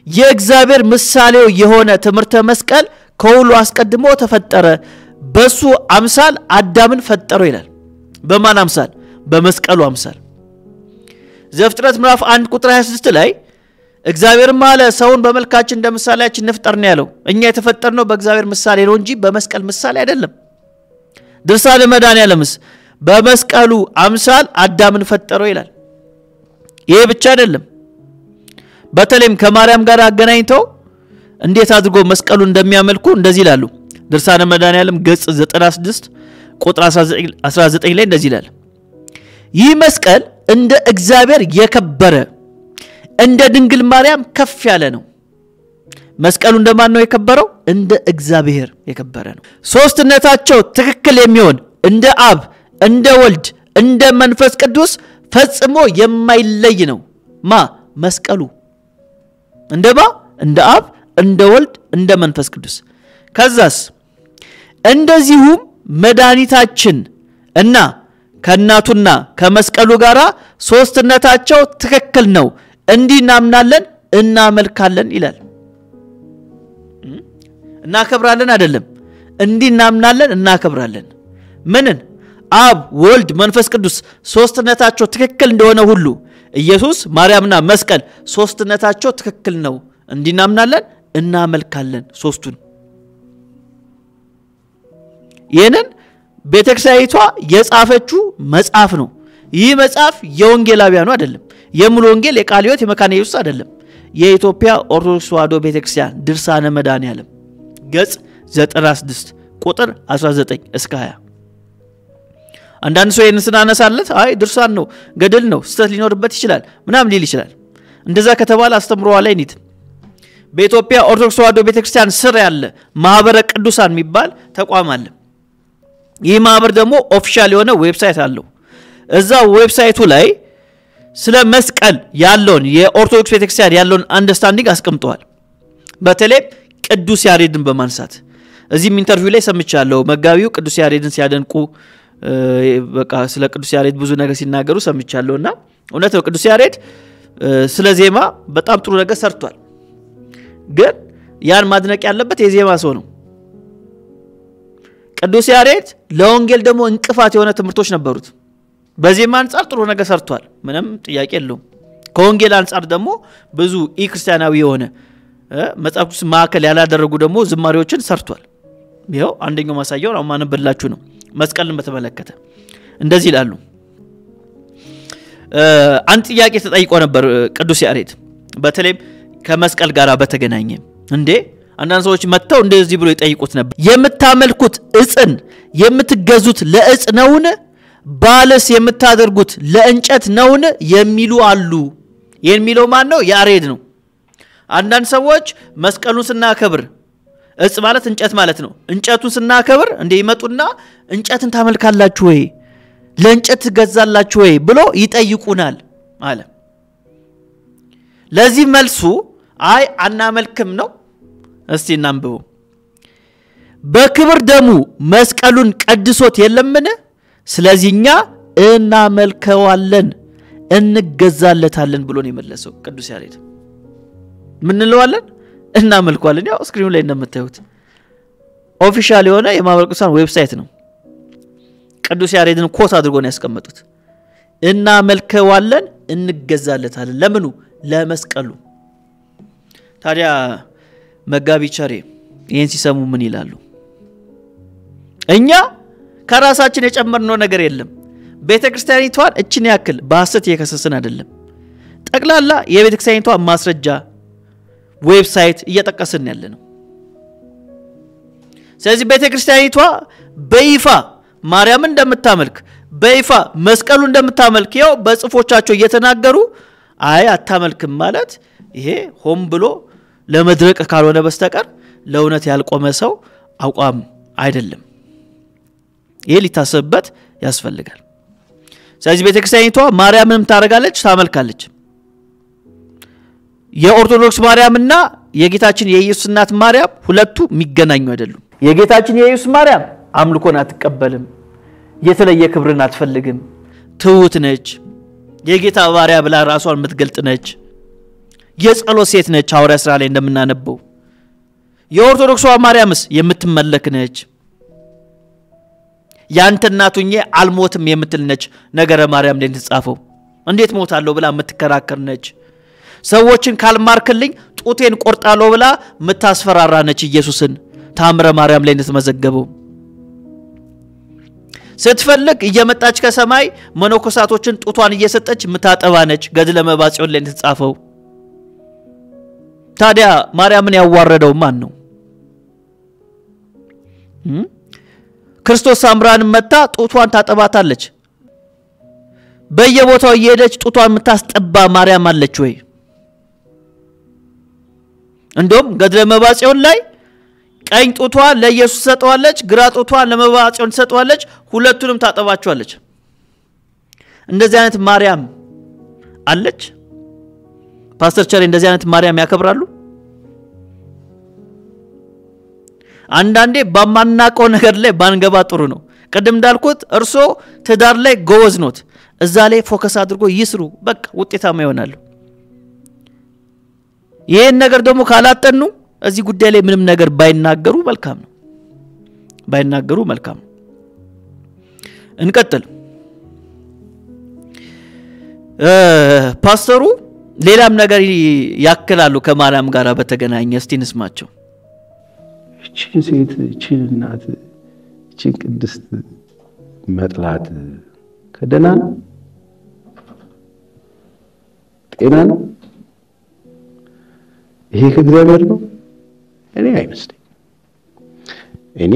የእግዚአብሔር ምሳሌው የሆነ ትምህርተ መስቀል ከሁሉ አስቀድሞ ተፈጠረ፣ በሱ አምሳል አዳምን ፈጠረው ይላል። በማን አምሳል? በመስቀሉ አምሳል። ዘፍጥረት ምዕራፍ 1 ቁጥር 26 ላይ እግዚአብሔር ማለ ሰውን በመልካችን እንደ ምሳሌያችን እንፍጠር ነው ያለው። እኛ የተፈጠርነው በእግዚአብሔር ምሳሌ ነው እንጂ በመስቀል ምሳሌ አይደለም። ድርሳነ መድኃኔዓለምስ በመስቀሉ አምሳል አዳምን ፈጠረው ይላል። ይሄ ብቻ አይደለም። በተለይም ከማርያም ጋር አገናኝተው እንዴት አድርጎ መስቀሉን እንደሚያመልኩ እንደዚህ ይላሉ። ድርሳነ መድኃኔዓለም ገጽ 96 ቁጥር 19 ላይ እንደዚህ ይላል። ይህ መስቀል እንደ እግዚአብሔር የከበረ እንደ ድንግል ማርያም ከፍ ያለ ነው። መስቀሉ እንደማን ነው የከበረው? እንደ እግዚአብሔር የከበረ ነው። ሶስትነታቸው ትክክል የሚሆን እንደ አብ፣ እንደ ወልድ፣ እንደ መንፈስ ቅዱስ ፈጽሞ የማይለይ ነው። መስቀሉ እንደማ እንደ አብ፣ እንደ ወልድ፣ እንደ መንፈስ ቅዱስ። ከዛስ እንደዚሁም መድኃኒታችን እና ከእናቱና ከመስቀሉ ጋራ ሶስትነታቸው ትክክል ነው፣ እንዲህ እናምናለን እናመልካለን ይላል። እናከብራለን አይደለም፣ እንዲህ እናምናለን እናከብራለን። ምንን? አብ፣ ወልድ፣ መንፈስ ቅዱስ ሶስትነታቸው ትክክል እንደሆነ ሁሉ ኢየሱስ ማርያምና መስቀል ሶስትነታቸው ትክክል ነው እንዲናምናለን እናመልካለን ሶስቱን ይሄንን ቤተክርስቲያኒቷ የጻፈችው መጽሐፍ ነው ይህ መጽሐፍ የወንጌላውያኑ አይደለም የሙሉ ወንጌል የቃለ ሕይወት የመካነ ኢየሱስ አይደለም የኢትዮጵያ ኦርቶዶክስ ተዋሕዶ ቤተክርስቲያን ድርሳነ መድኃኔዓለም ገጽ 96 ቁጥር 19 እስከ 20 አንዳንድ ሰው ይሄን ስናነሳለት አይ ድርሳን ነው ገድል ነው ስተት ሊኖርበት ይችላል ምናም ሊል ይችላል እንደዛ ከተባለ አስተምሮዋ ላይ ኒት በኢትዮጵያ ኦርቶዶክስ ተዋሕዶ ቤተክርስቲያን ስር ያለ ማህበረ ቅዱሳን የሚባል ተቋም አለ ይህ ማህበር ደግሞ ኦፊሻል የሆነ ዌብሳይት አለው እዛ ዌብሳይቱ ላይ ስለ መስቀል ያለውን የኦርቶዶክስ ቤተክርስቲያን ያለውን አንደርስታንዲንግ አስቀምጧል በተለይ ቅዱስ ያሬድን በማንሳት እዚህም ኢንተርቪው ላይ ሰምቻለሁ መጋቢው ቅዱስ ያሬድን ሲያደንቁ በቃ ስለ ቅዱስ ያሬድ ብዙ ነገር ሲናገሩ ሰምቻለሁና እውነት ነው ቅዱስ ያሬድ ስለ ዜማ በጣም ጥሩ ነገር ሰርቷል ግን ያን ማድነቅ ያለበት የዜማ ሰው ነው ቅዱስ ያሬድ ለወንጌል ደግሞ እንቅፋት የሆነ ትምህርቶች ነበሩት በዜማ አንፃር ጥሩ ነገር ሰርቷል ምንም ጥያቄ የለውም ከወንጌል አንፃር ደግሞ ብዙ ኢክርስቲያናዊ የሆነ መጽሐፍ ቅዱስ ማዕከል ያላደረጉ ደግሞ ዝማሬዎችን ሰርቷል ይሄው አንደኛው ማሳያው ነው ማንበላችሁ ነው መስቀልን በተመለከተ እንደዚህ ይላሉ አንድ ጥያቄ ተጠይቆ ነበር ቅዱስ ያሬድ በተለይ ከመስቀል ጋር በተገናኘ እንዴ አንዳንድ ሰዎች መጥተው እንደዚህ ብሎ ይጠይቁት ነበር የምታመልኩት እጽን የምትገዙት ለእጽ ነውን ባለስ የምታደርጉት ለእንጨት ነውን የሚሉ አሉ የሚለው ማን ነው ያሬድ ነው አንዳንድ ሰዎች መስቀሉን ስናከብር እጽ ማለት እንጨት ማለት ነው እንጨቱን ስናከብር እንደ ይመጡና እንጨትን ታመልካላችሁ ወይ ለእንጨት ትገዛላችሁ ወይ ብሎ ይጠይቁናል አለ ለዚህ መልሱ አይ አናመልክም ነው እስቲ እናንብበው በክብር ደሙ መስቀሉን ቀድሶት የለምን ስለዚህኛ እናመልከዋለን እንገዛለታለን ብሎ ነው የመለሰው ቅዱስ ያሬድ ምን እንለዋለን እናመልከዋለን ያው ስክሪኑ ላይ እንደምታዩት ኦፊሻል የሆነ የማህበረ ቅዱሳን ዌብሳይት ነው ቅዱስ ያሬድን ኮት አድርጎ ነው ያስቀመጡት እናመልከዋለን እንገዛለታለን ለምኑ ለመስቀሉ ታዲያ መጋቢ ቸሬ ይሄን ሲሰሙ ምን ይላሉ እኛ ከራሳችን የጨመርነው ነገር የለም ቤተክርስቲያኒቷን እቺን ያክል በሐሰት የከሰሰን አይደለም ጠቅላላ የቤተክርስቲያኒቷ ማስረጃ ዌብሳይት እየተጠቀሰን ያለ ነው ስለዚህ ቤተክርስቲያኒቷ በይፋ ማርያምን እንደምታመልክ በይፋ መስቀሉ እንደምታመልክ ያው በጽፎቻቸው እየተናገሩ አይ አታመልክም ማለት ይሄ ሆም ብሎ ለመድረቅ ካልሆነ በስተቀር ለእውነት ያልቆመ ሰው አቋም አይደለም ይሄ ሊታሰብበት ያስፈልጋል ስለዚህ ቤተክርስቲያኒቷ ማርያምንም ታረጋለች ታመልካለች የኦርቶዶክስ ማርያምና የጌታችን የኢየሱስ እናት ማርያም ሁለቱ የሚገናኙ አይደሉም የጌታችን የኢየሱስ ማርያም አምልኮን አትቀበልም የተለየ ክብርን አትፈልግም ትውት ነች የጌታ ባሪያ ብላ ራሷን የምትገልጥ ነች የጸሎት ሴት ነች ሐዋርያ ሥራ ላይ እንደምናነበው የኦርቶዶክሷ ማርያምስ የምትመለክ ነች ያንተ እናቱኝ አልሞትም የምትል ነች ነገረ ማርያም ላይ ተጻፈው እንዴት ሞታለሁ ብላ የምትከራከር ነች ሰዎችን ካልማርክልኝ ጡቴን ቆርጣለሁ ብላ የምታስፈራራ ነች ኢየሱስን ታምረ ማርያም ላይ እንደተመዘገበው ስትፈልግ እየመጣች ከሰማይ መነኮሳቶችን ጡቷን እየሰጠች ምታጠባ ነች ገድለ መባጽዮን ላይ ተጻፈው ታዲያ ማርያምን ያዋረደው ማን ነው ክርስቶስ ሳምራን መጣ ጡቷን ታጠባታለች በየቦታው እየሄደች ጡቷን ምታስጠባ ማርያም አለች ወይ እንደውም ገድለ መባጽዮን ላይ ቀኝ ጡቷን ለኢየሱስ ሰጠዋለች ግራ ጡቷን ለመባጽዮን ሰጠዋለች ሁለቱንም ታጠባቸዋለች እንደዚህ አይነት ማርያም አለች ፓስተር ቸሬ እንደዚህ አይነት ማርያም ያከብራሉ አንዳንዴ በማናቀው ነገር ላይ ባንገባ ጥሩ ነው ቀደም እንዳልኩት እርሶ ትዳር ላይ ጎወዝ ኖት እዛ ላይ ፎከስ አድርጎ ይስሩ በቃ ውጤታማ ይሆናሉ ይሄን ነገር ደግሞ ካላጠኑ እዚህ ጉዳይ ላይ ምንም ነገር ባይናገሩ መልካም ነው እንቀጥል ፓስተሩ ሌላም ነገር ያክላሉ ከማርያም ጋር በተገናኘ እስቲ እንስማቸው። እቺን ሴት እቺን እናት እቺን ቅድስት መጥላት ከደህና ነው? ጤና ነው? ይሄ ከእግዚአብሔር ነው? እኔ አይመስለኝም። እኔ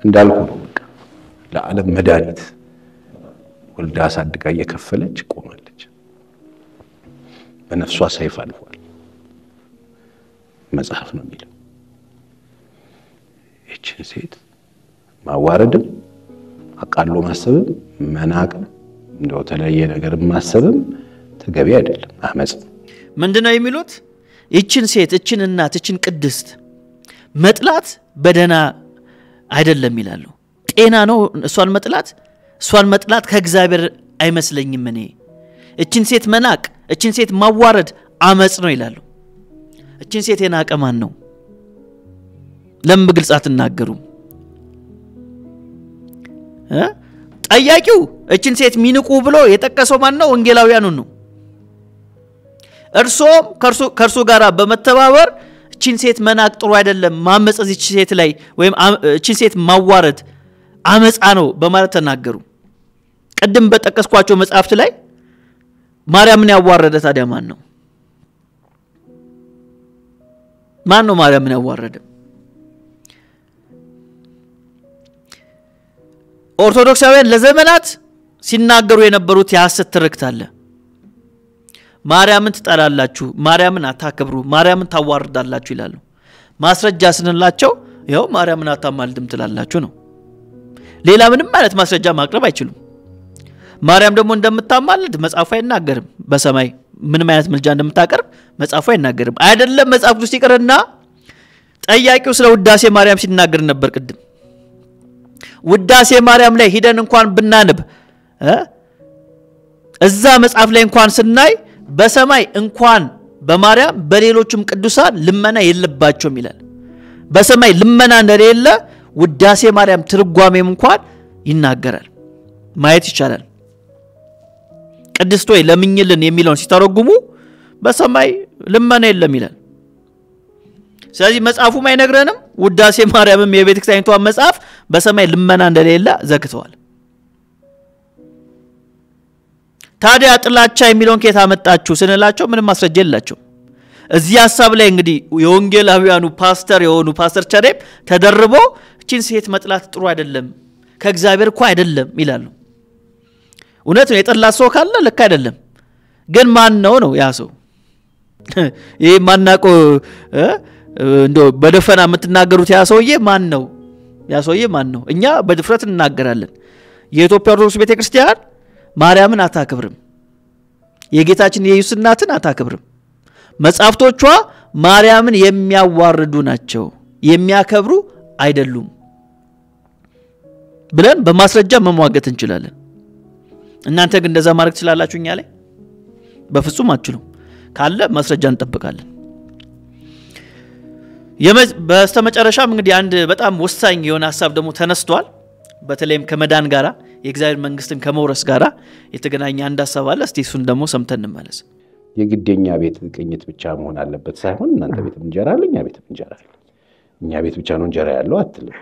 እንዳልኩ ነው በቃ ለዓለም መድኃኒት ወልዳ አሳድጋ እየከፈለች ቆማለች። በነፍሷ ሰይፍ አልፏል መጽሐፍ ነው የሚለው። እቺን ሴት ማዋረድም አቃሎ ማሰብም መናቅም እንደው ተለየ ነገር ማሰብም ተገቢ አይደለም። አመጽ ምንድነው የሚሉት? እቺን ሴት እቺን እናት እቺን ቅድስት መጥላት በደና አይደለም ይላሉ። ጤና ነው እሷን መጥላት ከእግዚአብሔር አይመስለኝም። እኔ እቺን ሴት መናቅ እቺን ሴት ማዋረድ አመጽ ነው ይላሉ። እቺን ሴት የናቀ ማን ነው? ለምን በግልጽ አትናገሩም? ጠያቂው እቺን ሴት ሚንቁ ብሎ የጠቀሰው ማን ነው? ወንጌላውያኑ ነው። እርሶም ከርሱ ጋራ በመተባበር እቺን ሴት መናቅ ጥሩ አይደለም፣ ማመጽ እቺ ሴት ላይ ወይም እቺን ሴት ማዋረድ አመጻ ነው በማለት ተናገሩ። ቀደም በጠቀስኳቸው መጽሐፍት ላይ ማርያምን ያዋረደ ታዲያ ማን ነው? ማርያምን ያዋረደ? ኦርቶዶክሳውያን ለዘመናት ሲናገሩ የነበሩት የሐሰት ትርክት አለ። ማርያምን ትጠላላችሁ፣ ማርያምን አታከብሩ፣ ማርያምን ታዋርዳላችሁ ይላሉ። ማስረጃ ስንላቸው ይኸው ማርያምን አታማልድም ትላላችሁ ነው። ሌላ ምንም ማለት ማስረጃ ማቅረብ አይችሉም። ማርያም ደግሞ እንደምታማልድ መጽሐፉ አይናገርም። በሰማይ ምንም አይነት ምልጃ እንደምታቀርብ መጽሐፉ አይናገርም። አይደለም መጽሐፍ ቅዱስ ይቀርና ጠያቂው ስለ ውዳሴ ማርያም ሲናገር ነበር ቅድም። ውዳሴ ማርያም ላይ ሄደን እንኳን ብናነብ እዛ መጽሐፍ ላይ እንኳን ስናይ በሰማይ እንኳን በማርያም በሌሎችም ቅዱሳን ልመና የለባቸውም ይላል። በሰማይ ልመና እንደሌለ ውዳሴ ማርያም ትርጓሜም እንኳን ይናገራል፣ ማየት ይቻላል። ቅድስት ሆይ ለምኝልን የሚለውን ሲተረጉሙ በሰማይ ልመና የለም ይላል። ስለዚህ መጽሐፉም አይነግረንም፣ ውዳሴ ማርያምም የቤተክርስቲያኒቷ መጽሐፍ በሰማይ ልመና እንደሌለ ዘግተዋል። ታዲያ ጥላቻ የሚለውን ከየት አመጣችሁ ስንላቸው ምንም ማስረጃ የላቸው። እዚህ ሐሳብ ላይ እንግዲህ የወንጌላውያኑ ፓስተር የሆኑ ፓስተር ቸሬም ተደርቦ እቺን ሴት መጥላት ጥሩ አይደለም ከእግዚአብሔር እኮ አይደለም ይላሉ። እውነት ነው፣ የጠላት ሰው ካለ ልክ አይደለም። ግን ማን ነው ያ ሰው? ይሄ ማናቆ እንዶ በደፈና የምትናገሩት ያ ሰውዬ ማን ነው? ያ ሰውዬ ማን ነው? እኛ በድፍረት እናገራለን። የኢትዮጵያ ኦርቶዶክስ ቤተክርስቲያን ማርያምን አታከብርም፣ የጌታችን የኢየሱስ እናትን አታከብርም። መጽሐፍቶቿ ማርያምን የሚያዋርዱ ናቸው፣ የሚያከብሩ አይደሉም ብለን በማስረጃ መሟገት እንችላለን። እናንተ ግን እንደዛ ማድረግ ትችላላችሁ? እኛ ላይ በፍጹም አትችሉም። ካለ ማስረጃ እንጠብቃለን። በስተመጨረሻም እንግዲህ አንድ በጣም ወሳኝ የሆነ ሐሳብ ደግሞ ተነስቷል። በተለይም ከመዳን ጋራ የእግዚአብሔር መንግስትን ከመውረስ ጋራ የተገናኘ አንድ ሐሳብ አለ። እስቲ እሱን ደግሞ ሰምተን እንመለስ። የግዴኛ ቤት ቅኝት ብቻ መሆን አለበት ሳይሆን እናንተ ቤት እንጀራ አለ፣ እኛ ቤት እንጀራ አለ። እኛ ቤት ብቻ ነው እንጀራ ያለው አትልም።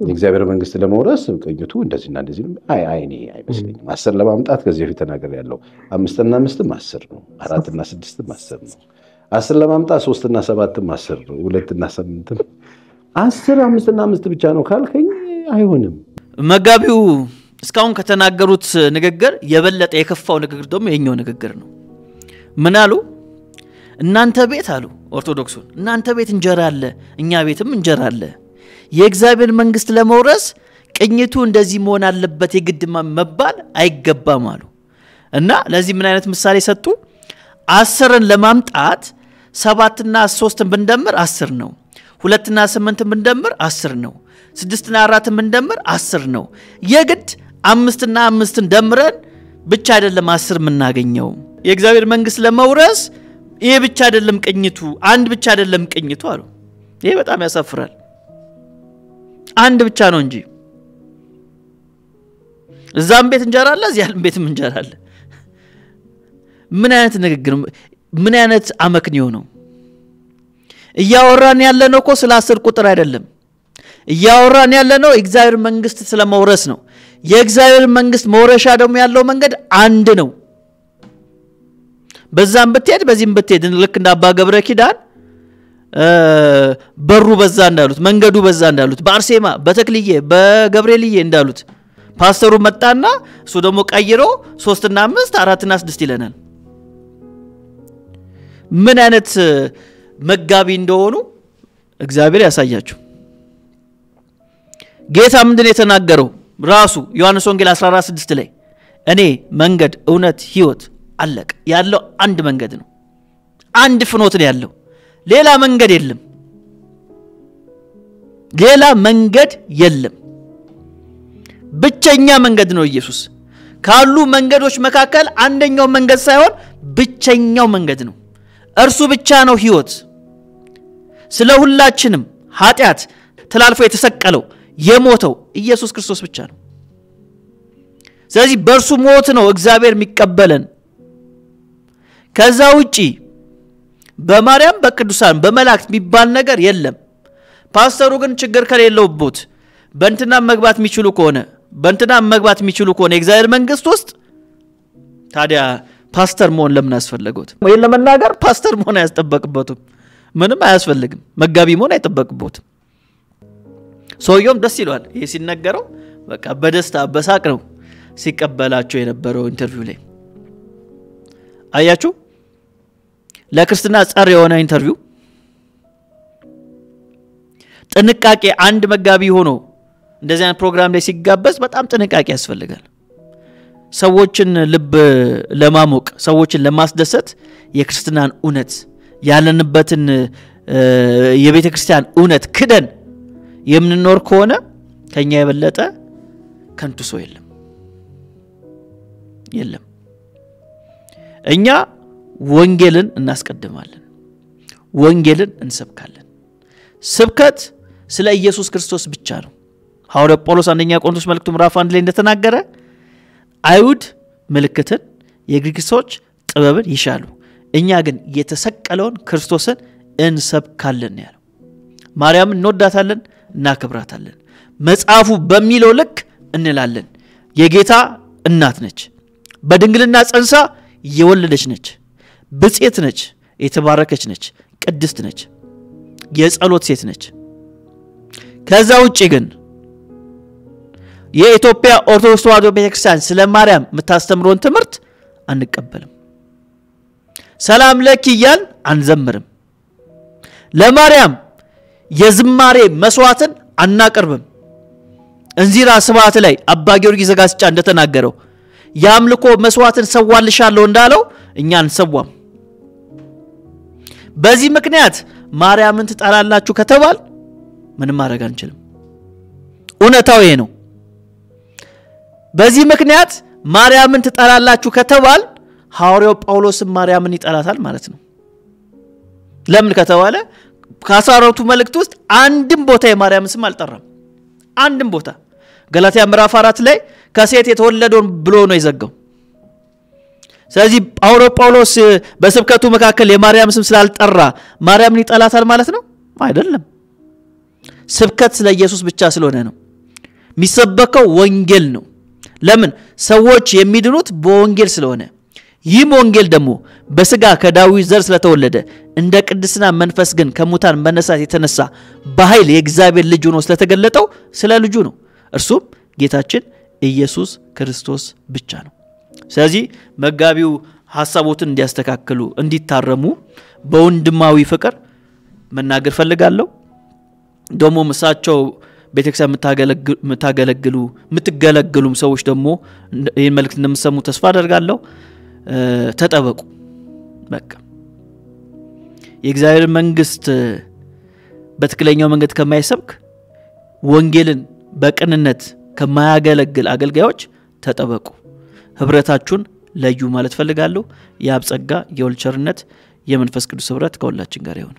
የእግዚአብሔር መንግስት ለመውረስ ቅኝቱ እንደዚህና እንደዚህ ነው። እኔ አይመስለኝም። 10 ለማምጣት ከዚህ በፊት ተናገር ያለው 5 እና 5 10 ነው፣ 4 እና 6 10 ነው። 10 ለማምጣት 3 እና 7 10 ነው፣ 2 እና 8 10 5 እና 5 ብቻ ነው ካልከኝ አይሆንም። መጋቢው እስካሁን ከተናገሩት ንግግር የበለጠ የከፋው ንግግር ደግሞ የኛው ንግግር ነው። ምን አሉ? እናንተ ቤት አሉ ኦርቶዶክሱን፣ እናንተ ቤት እንጀራ አለ፣ እኛ ቤትም እንጀራ አለ። የእግዚአብሔር መንግስት ለመውረስ ቅኝቱ እንደዚህ መሆን አለበት የግድ መባል አይገባም አሉ። እና ለዚህ ምን አይነት ምሳሌ ሰጡ? 10ን ለማምጣት 7 እና 3ን ብንደምር 10 ነው። 2 እና 8ን ብንደምር 10 ነው። 6 እና 4ን ብንደምር 10 ነው። የግድ 5 እና 5ን ደምረን ብቻ አይደለም 10 የምናገኘው። የእግዚአብሔር መንግስት ለመውረስ ይሄ ብቻ አይደለም ቅኝቱ፣ አንድ ብቻ አይደለም ቅኝቱ አሉ። ይሄ በጣም ያሳፍራል። አንድ ብቻ ነው እንጂ እዛም ቤት እንጀራ አለ፣ እዚያም ቤትም እንጀራ አለ። ምን አይነት ንግግር ምን አይነት አመክንዮ ነው? እያወራን ያለነው እኮ ስለ 10 ቁጥር አይደለም። እያወራን ያለነው እግዚአብሔር መንግስት ስለመውረስ ነው። የእግዚአብሔር መንግስት መውረሻ ደግሞ ያለው መንገድ አንድ ነው። በዛም ብትሄድ በዚህም ብትሄድ ልክ እንደ አባ ገብረ ኪዳን በሩ በዛ እንዳሉት መንገዱ በዛ እንዳሉት በአርሴማ በተክልዬ በገብርኤልዬ እንዳሉት ፓስተሩ መጣና እሱ ደግሞ ቀይሮ 3 እና 5 4 እና 6 ይለናል። ምን አይነት መጋቢ እንደሆኑ እግዚአብሔር ያሳያችሁ። ጌታ ምንድነው የተናገረው? ራሱ ዮሐንስ ወንጌል 14:6 ላይ እኔ መንገድ እውነት ሕይወት አለቀ ያለው አንድ መንገድ ነው። አንድ ፍኖት ነው ያለው። ሌላ መንገድ የለም። ሌላ መንገድ የለም። ብቸኛ መንገድ ነው ኢየሱስ። ካሉ መንገዶች መካከል አንደኛው መንገድ ሳይሆን ብቸኛው መንገድ ነው። እርሱ ብቻ ነው ሕይወት። ስለ ሁላችንም ኃጢአት ተላልፎ የተሰቀለው የሞተው ኢየሱስ ክርስቶስ ብቻ ነው። ስለዚህ በእርሱ ሞት ነው እግዚአብሔር የሚቀበለን። ከዛ ውጪ በማርያም በቅዱሳን በመላእክት የሚባል ነገር የለም። ፓስተሩ ግን ችግር ከሌለውበት በእንትና መግባት የሚችሉ ከሆነ የእግዚአብሔር መንግስት ውስጥ ታዲያ ፓስተር መሆን ለምን አስፈልገውት? ወይ ለመናገር ፓስተር መሆን አያስጠበቅበትም። ምንም አያስፈልግም። መጋቢ መሆን አይጠበቅበትም። ሰውየውም ደስ ይለዋል። ይሄ ሲነገረው በቃ በደስታ በሳቅ ነው ሲቀበላቸው የነበረው ኢንተርቪው ላይ አያችሁ። ለክርስትና ጸር የሆነ ኢንተርቪው ጥንቃቄ አንድ መጋቢ ሆኖ እንደዚህ አይነት ፕሮግራም ላይ ሲጋበዝ በጣም ጥንቃቄ ያስፈልጋል። ሰዎችን ልብ ለማሞቅ ሰዎችን ለማስደሰት የክርስትናን እውነት ያለንበትን የቤተ ክርስቲያን እውነት ክደን የምንኖር ከሆነ ከኛ የበለጠ ከንቱ ሰው የለም። እኛ ወንጌልን እናስቀድማለን። ወንጌልን እንሰብካለን። ስብከት ስለ ኢየሱስ ክርስቶስ ብቻ ነው። ሐዋርያው ጳውሎስ አንደኛ ቆሮንቶስ መልእክቱ ምዕራፍ 1 ላይ እንደተናገረ አይሁድ ምልክትን የግሪክ ሰዎች ጥበብን ይሻሉ፣ እኛ ግን የተሰቀለውን ክርስቶስን እንሰብካለን ያለው። ማርያም እንወዳታለን፣ እናከብራታለን። መጽሐፉ በሚለው ልክ እንላለን። የጌታ እናት ነች። በድንግልና ጸንሳ የወለደች ነች። ብጽዕት ነች። የተባረከች ነች። ቅድስት ነች። የጸሎት ሴት ነች። ከዛ ውጪ ግን የኢትዮጵያ ኦርቶዶክስ ተዋሕዶ ቤተክርስቲያን ስለ ማርያም የምታስተምረውን ትምህርት አንቀበልም። ሰላም ለኪ እያልን አንዘምርም። ለማርያም የዝማሬ መስዋዕትን አናቀርብም። እንዚራ ስብሐት ላይ አባ ጊዮርጊስ ዘጋስጫ እንደተናገረው ያምልኮ መስዋዕትን ሰዋልሻለሁ እንዳለው እኛ አንሰዋም። በዚህ ምክንያት ማርያምን ትጠላላችሁ ከተባል ምንም ማድረግ አንችልም። እውነታው ይሄ ነው። በዚህ ምክንያት ማርያምን ትጠላላችሁ ከተባል ሐዋርያው ጳውሎስ ማርያምን ይጠላታል ማለት ነው። ለምን ከተባለ ከ14ቱ መልእክት ውስጥ አንድም ቦታ የማርያምን ስም አልጠራም። አንድም ቦታ ገላትያ ምዕራፍ 4 ላይ ከሴት የተወለደውን ብሎ ነው የዘጋው። ስለዚህ ጳውሎስ በስብከቱ መካከል የማርያም ስም ስላልጠራ ማርያምን ይጠላታል ማለት ነው አይደለም። ስብከት ስለ ኢየሱስ ብቻ ስለሆነ ነው። የሚሰበከው ወንጌል ነው። ለምን? ሰዎች የሚድኑት በወንጌል ስለሆነ። ይህም ወንጌል ደግሞ በስጋ ከዳዊት ዘር ስለተወለደ እንደ ቅድስና መንፈስ ግን ከሙታን መነሳት የተነሳ በኃይል የእግዚአብሔር ልጅ ሆኖ ስለተገለጠው ስለ ልጁ ነው። እርሱም ጌታችን ኢየሱስ ክርስቶስ ብቻ ነው። ስለዚህ መጋቢው ሐሳቦትን እንዲያስተካክሉ እንዲታረሙ በወንድማዊ ፍቅር መናገር ፈልጋለሁ። ደግሞ ምሳቸው ቤተክርስቲያን የምትገለግሉም ሰዎች ደግሞ ይህን መልእክት እንደምትሰሙ ተስፋ አደርጋለሁ። ተጠበቁ። በቃ የእግዚአብሔር መንግስት በትክክለኛው መንገድ ከማይሰብክ ወንጌልን በቅንነት ከማያገለግል አገልጋዮች ተጠበቁ። ህብረታችሁን ለዩ ማለት ፈልጋለሁ። የአብ ጸጋ የወልድ ቸርነት የመንፈስ ቅዱስ ህብረት ከሁላችን ጋር ይሁን።